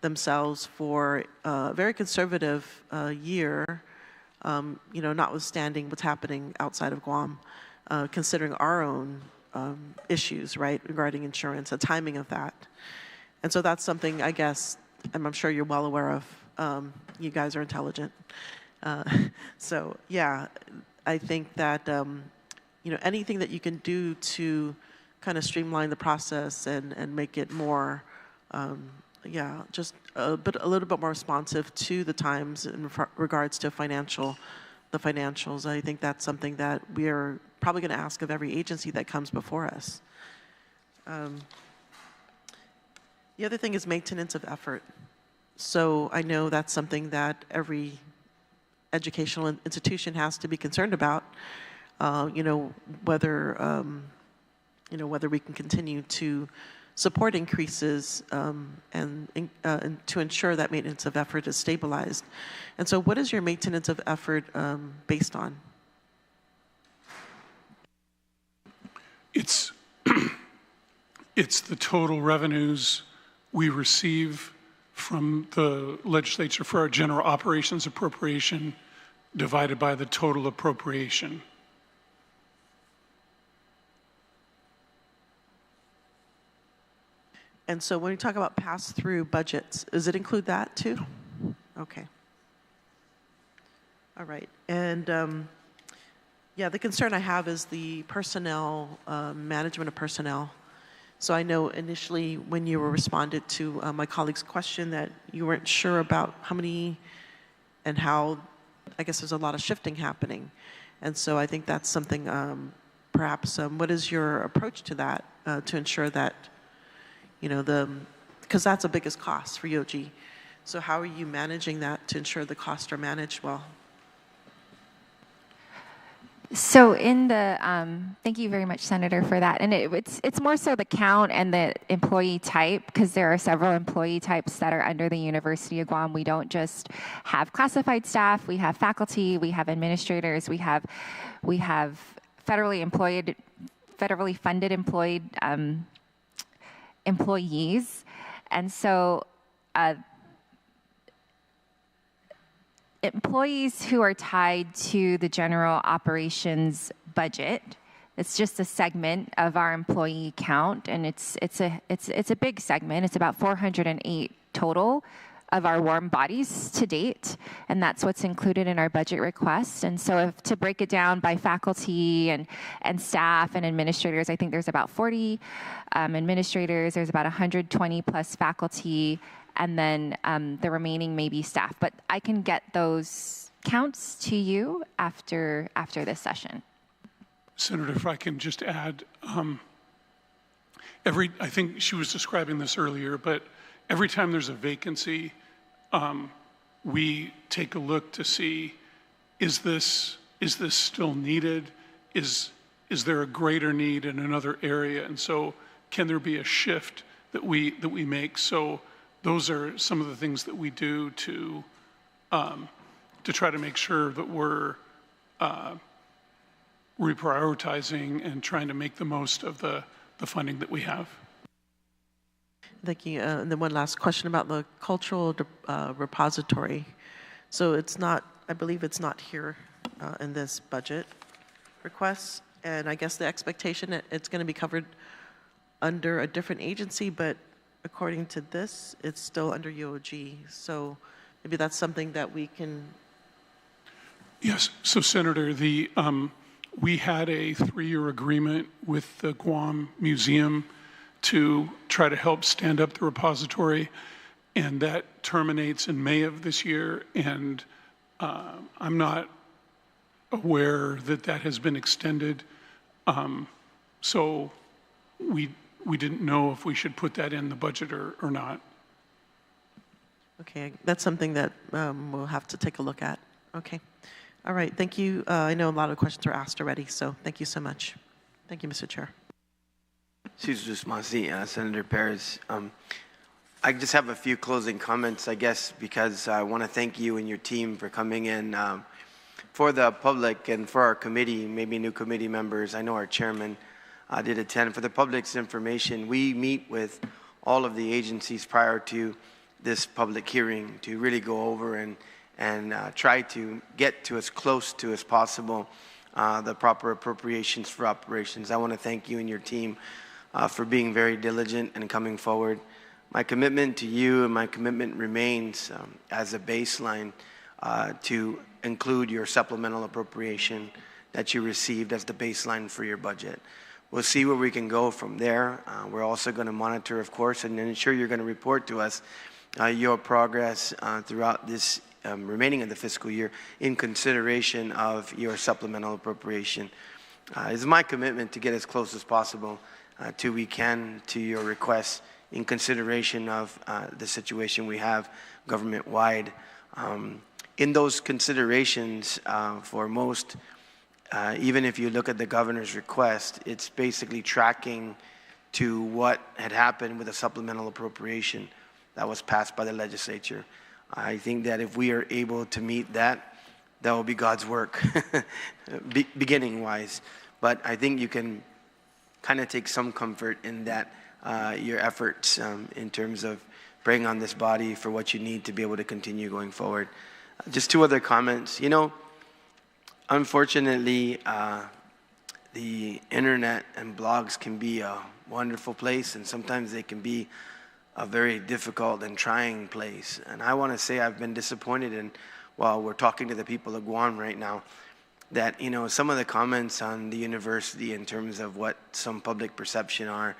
[SPEAKER 13] themselves for a very conservative year, you know, notwithstanding what's happening outside of Guam, considering our own issues, right, regarding insurance, the timing of that. And so that's something, I guess, I'm sure you're well aware of. You guys are intelligent. So, yeah, I think that, you know, anything that you can do to kind of streamline the process and make it more, yeah, just a little bit more responsive to the times in regards to the financials. I think that's something that we are probably going to ask of every agency that comes before us. The other thing is maintenance of effort. So I know that's something that every educational institution has to be concerned about. You know, whether we can continue to support increases and to ensure that maintenance of effort is stabilized. And so what is your maintenance of effort based on?
[SPEAKER 10] It's the total revenues we receive from the legislature for our general operations appropriation divided by the total appropriation.
[SPEAKER 13] And so when we talk about pass-through budgets, does it include that too? Okay. All right. And yeah, the concern I have is the personnel, management of personnel. So I know initially when you responded to my colleague's question that you weren't sure about how many and how, I guess there's a lot of shifting happening. And so I think that's something, perhaps, what is your approach to that to ensure that, you know, because that's the biggest cost for EOG. So how are you managing that to ensure the costs are managed well?
[SPEAKER 9] So in the, thank you very much, Senator, for that. And it's more so the count and the employee type, because there are several employee types that are under the University of Guam. We don't just have classified staff, we have faculty, we have administrators, we have federally funded employees. And so employees who are tied to the general operations budget, it's just a segment of our employee count, and it's a big segment. It's about 408 total of our warm bodies to date, and that's what's included in our budget request. And so to break it down by faculty and staff and administrators, I think there's about 40 administrators, there's about 120 plus faculty, and then the remaining may be staff. But I can get those counts to you after this session.
[SPEAKER 10] Senator, if I can just add, I think she was describing this earlier, but every time there's a vacancy, we take a look to see, is this still needed? Is there a greater need in another area? And so can there be a shift that we make? So those are some of the things that we do to try to make sure that we're reprioritizing and trying to make the most of the funding that we have.
[SPEAKER 13] Thank you. And then one last question about the cultural repository. So it's not, I believe it's not here in this budget request. And I guess the expectation that it's going to be covered under a different agency, but according to this, it's still under UOG. So maybe that's something that we can.
[SPEAKER 10] Yes. So, Senator, we had a 3-year agreement with the Guam Museum to try to help stand up the repository, and that terminates in May of this year. And I'm not aware that that has been extended. So we didn't know if we should put that in the budget or not.
[SPEAKER 13] Okay, that's something that we'll have to take a look at. Okay. All right, thank you. I know a lot of questions were asked already, so thank you so much. Thank you, Mr. Chair.
[SPEAKER 1] Senator Perez. I just have a few closing comments, I guess, because I want to thank you and your team for coming in. For the public and for our committee, maybe new committee members, I know our chairman did attend. For the public's information, we meet with all of the agencies prior to this public hearing to really go over and try to get to as close to as possible the proper appropriations for operations. I want to thank you and your team for being very diligent and coming forward. My commitment to you and my commitment remains as a baseline to include your supplemental appropriation that you received as the baseline for your budget. We'll see where we can go from there. We're also going to monitor, of course, and ensure you're going to report to us your progress throughout this remaining of the fiscal year in consideration of your supplemental appropriation. It's my commitment to get as close as possible to we can to your requests in consideration of the situation we have government-wide. In those considerations, for most, even if you look at the governor's request, it's basically tracking to what had happened with a supplemental appropriation that was passed by the legislature. I think that if we are able to meet that, that will be God's work, beginning-wise. But I think you can kind of take some comfort in that your efforts in terms of praying on this body for what you need to be able to continue going forward. Just two other comments. You know, unfortunately, the internet and blogs can be a wonderful place, and sometimes they can be a very difficult and trying place. And I want to say I've been disappointed in, while we're talking to the people of Guam right now, that, you know, some of the comments on the university in terms of what some public perception are,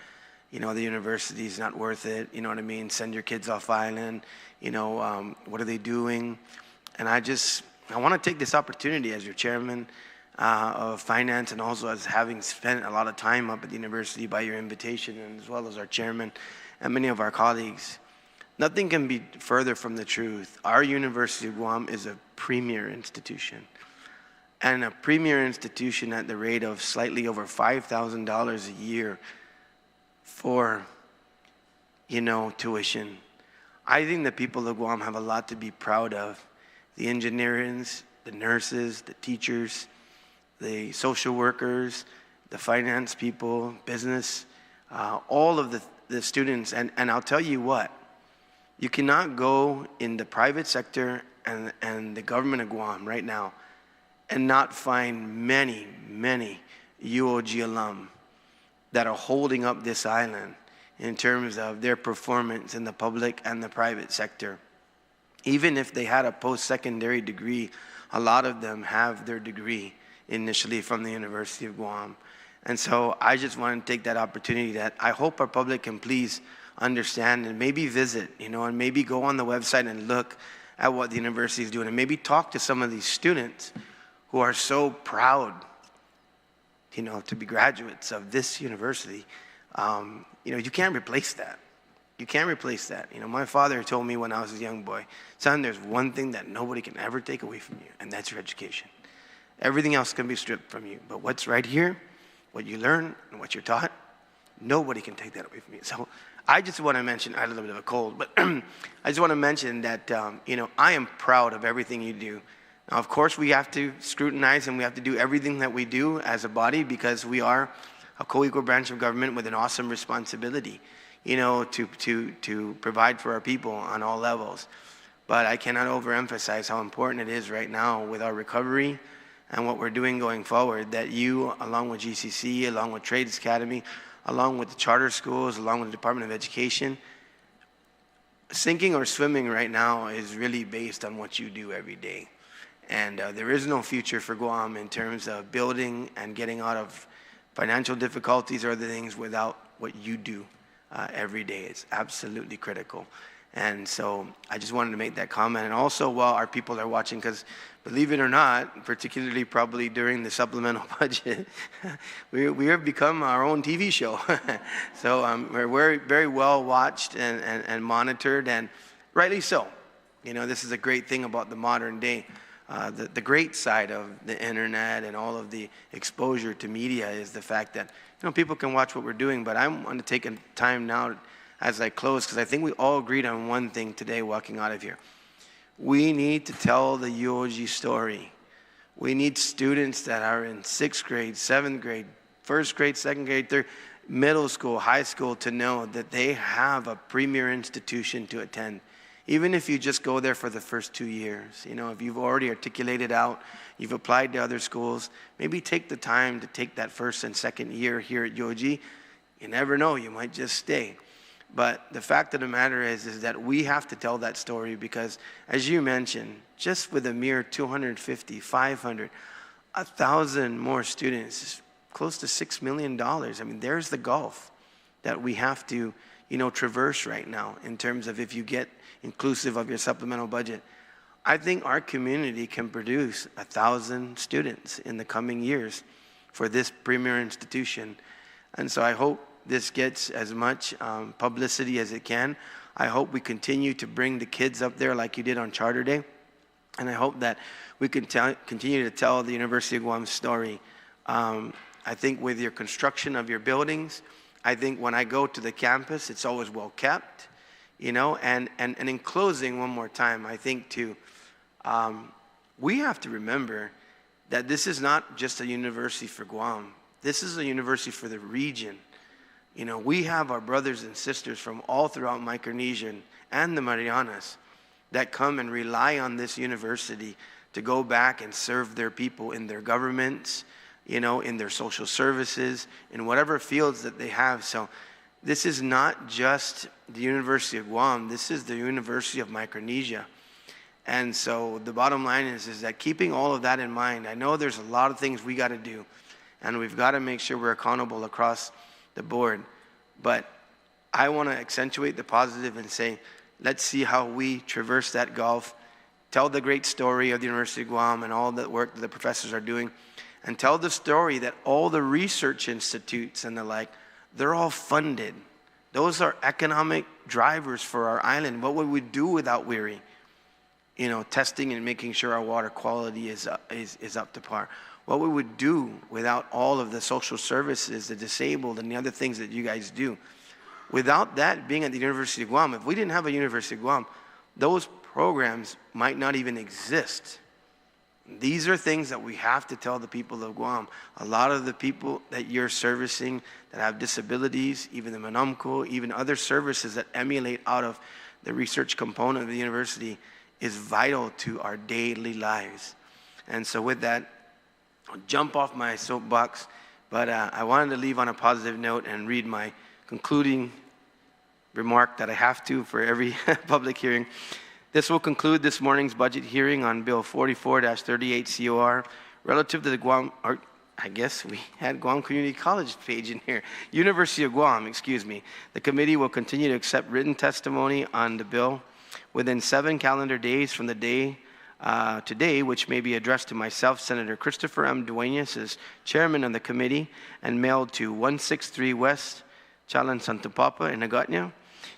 [SPEAKER 1] you know, the university is not worth it, you know what I mean, send your kids off island, you know, what are they doing? And I want to take this opportunity as your chairman of finance, and also as having spent a lot of time up at the university by your invitation, and as well as our chairman and many of our colleagues. Nothing can be further from the truth. Our University of Guam is a premier institution, and a premier institution at the rate of slightly over $5,000 a year for, you know, tuition. I think the people of Guam have a lot to be proud of. The engineers, the nurses, the teachers, the social workers, the finance people, business, all of the students. And I'll tell you what, you cannot go in the private sector and the government of Guam right now and not find many, many UOG alum that are holding up this island in terms of their performance in the public and the private sector. Even if they had a post-secondary degree, a lot of them have their degree initially from the University of Guam. And so I just want to take that opportunity that I hope our public can please understand and maybe visit, you know, and maybe go on the website and look at what the university is doing, and maybe talk to some of these students who are so proud, you know, to be graduates of this university. You know, you can't replace that. You can't replace that. You know, my father told me when I was a young boy, son, there's one thing that nobody can ever take away from you, and that's your education. Everything else can be stripped from you, but what's right here, what you learn and what you're taught, nobody can take that away from you. So I just want to mention, I had a little bit of a cold, but I just want to mention that, you know, I am proud of everything you do. Now, of course, we have to scrutinize and we have to do everything that we do as a body, because we are a co-equal branch of government with an awesome responsibility, you know, to provide for our people on all levels. But I cannot overemphasize how important it is right now with our recovery and what we're doing going forward, that you, along with GCC, along with Trades Academy, along with the charter schools, along with the Department of Education, sinking or swimming right now is really based on what you do every day. And there is no future for Guam in terms of building and getting out of financial difficulties or other things without what you do every day. It's absolutely critical. And so I just wanted to make that comment. And also, while our people are watching, because believe it or not, particularly probably during the supplemental budget, we have become our own TV show. So we're very, very well watched and monitored, and rightly so. You know, this is a great thing about the modern day. The great side of the internet and all of the exposure to media is the fact that, you know, people can watch what we're doing. But I want to take a time now as I close, because I think we all agreed on one thing today walking out of here. We need to tell the UOG story. We need students that are in 6th grade, 7th grade, 1st grade, 2nd grade, 3rd, middle school, high school, to know that they have a premier institution to attend. Even if you just go there for the first 2 years, you know, if you've already articulated out, you've applied to other schools, maybe take the time to take that 1st and 2nd year here at UOG. You never know, you might just stay. But the fact of the matter is that we have to tell that story, because, as you mentioned, just with a mere 250, 500, 1,000 more students, close to $6 million. I mean, there's the gulf that we have to, you know, traverse right now in terms of if you get inclusive of your supplemental budget. I think our community can produce 1,000 students in the coming years for this premier institution. And so I hope this gets as much publicity as it can. I hope we continue to bring the kids up there like you did on Charter Day. And I hope that we can continue to tell the University of Guam's story. I think with your construction of your buildings, I think when I go to the campus, it's always well kept, you know. And in closing, one more time, I think too, we have to remember that this is not just a university for Guam. This is a university for the region. You know, we have our brothers and sisters from all throughout Micronesia and the Marianas that come and rely on this university to go back and serve their people in their governments, you know, in their social services, in whatever fields that they have. So this is not just the University of Guam, this is the University of Micronesia. And so the bottom line is that keeping all of that in mind, I know there's a lot of things we got to do, and we've got to make sure we're accountable across the board. But I want to accentuate the positive and say, let's see how we traverse that gulf, tell the great story of the University of Guam and all the work that the professors are doing, and tell the story that all the research institutes and the like, they're all funded. Those are economic drivers for our island. What would we do without WERI? You know, testing and making sure our water quality is up to par. What we would do without all of the social services, the disabled, and the other things that you guys do. Without that being at the University of Guam, if we didn't have a University of Guam, those programs might not even exist. These are things that we have to tell the people of Guam. A lot of the people that you're servicing that have disabilities, even the Manamco, even other services that emulate out of the research component of the university is vital to our daily lives. And so with that, I'll jump off my soapbox, but I wanted to leave on a positive note and read my concluding remark that I have to for every public hearing. This will conclude this morning's budget hearing on Bill 44-38 COR relative to the Guam, or I guess we had Guam Community College page in here. University of Guam, excuse me. The committee will continue to accept written testimony on the bill within 7 calendar days from the day today, which may be addressed to myself, Senator Christopher M. Duenas, as chairman of the committee, and mailed to 163 West Chalan Santupapa in Magaʹhågan.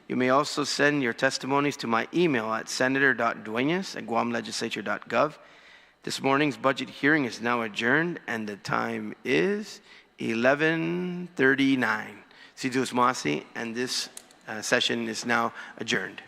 [SPEAKER 1] You may also send your testimonies to my email at senator.duenas@guamlegislature.gov. This morning's budget hearing is now adjourned, and the time is 11:39. Sidus Masi, and this session is now adjourned.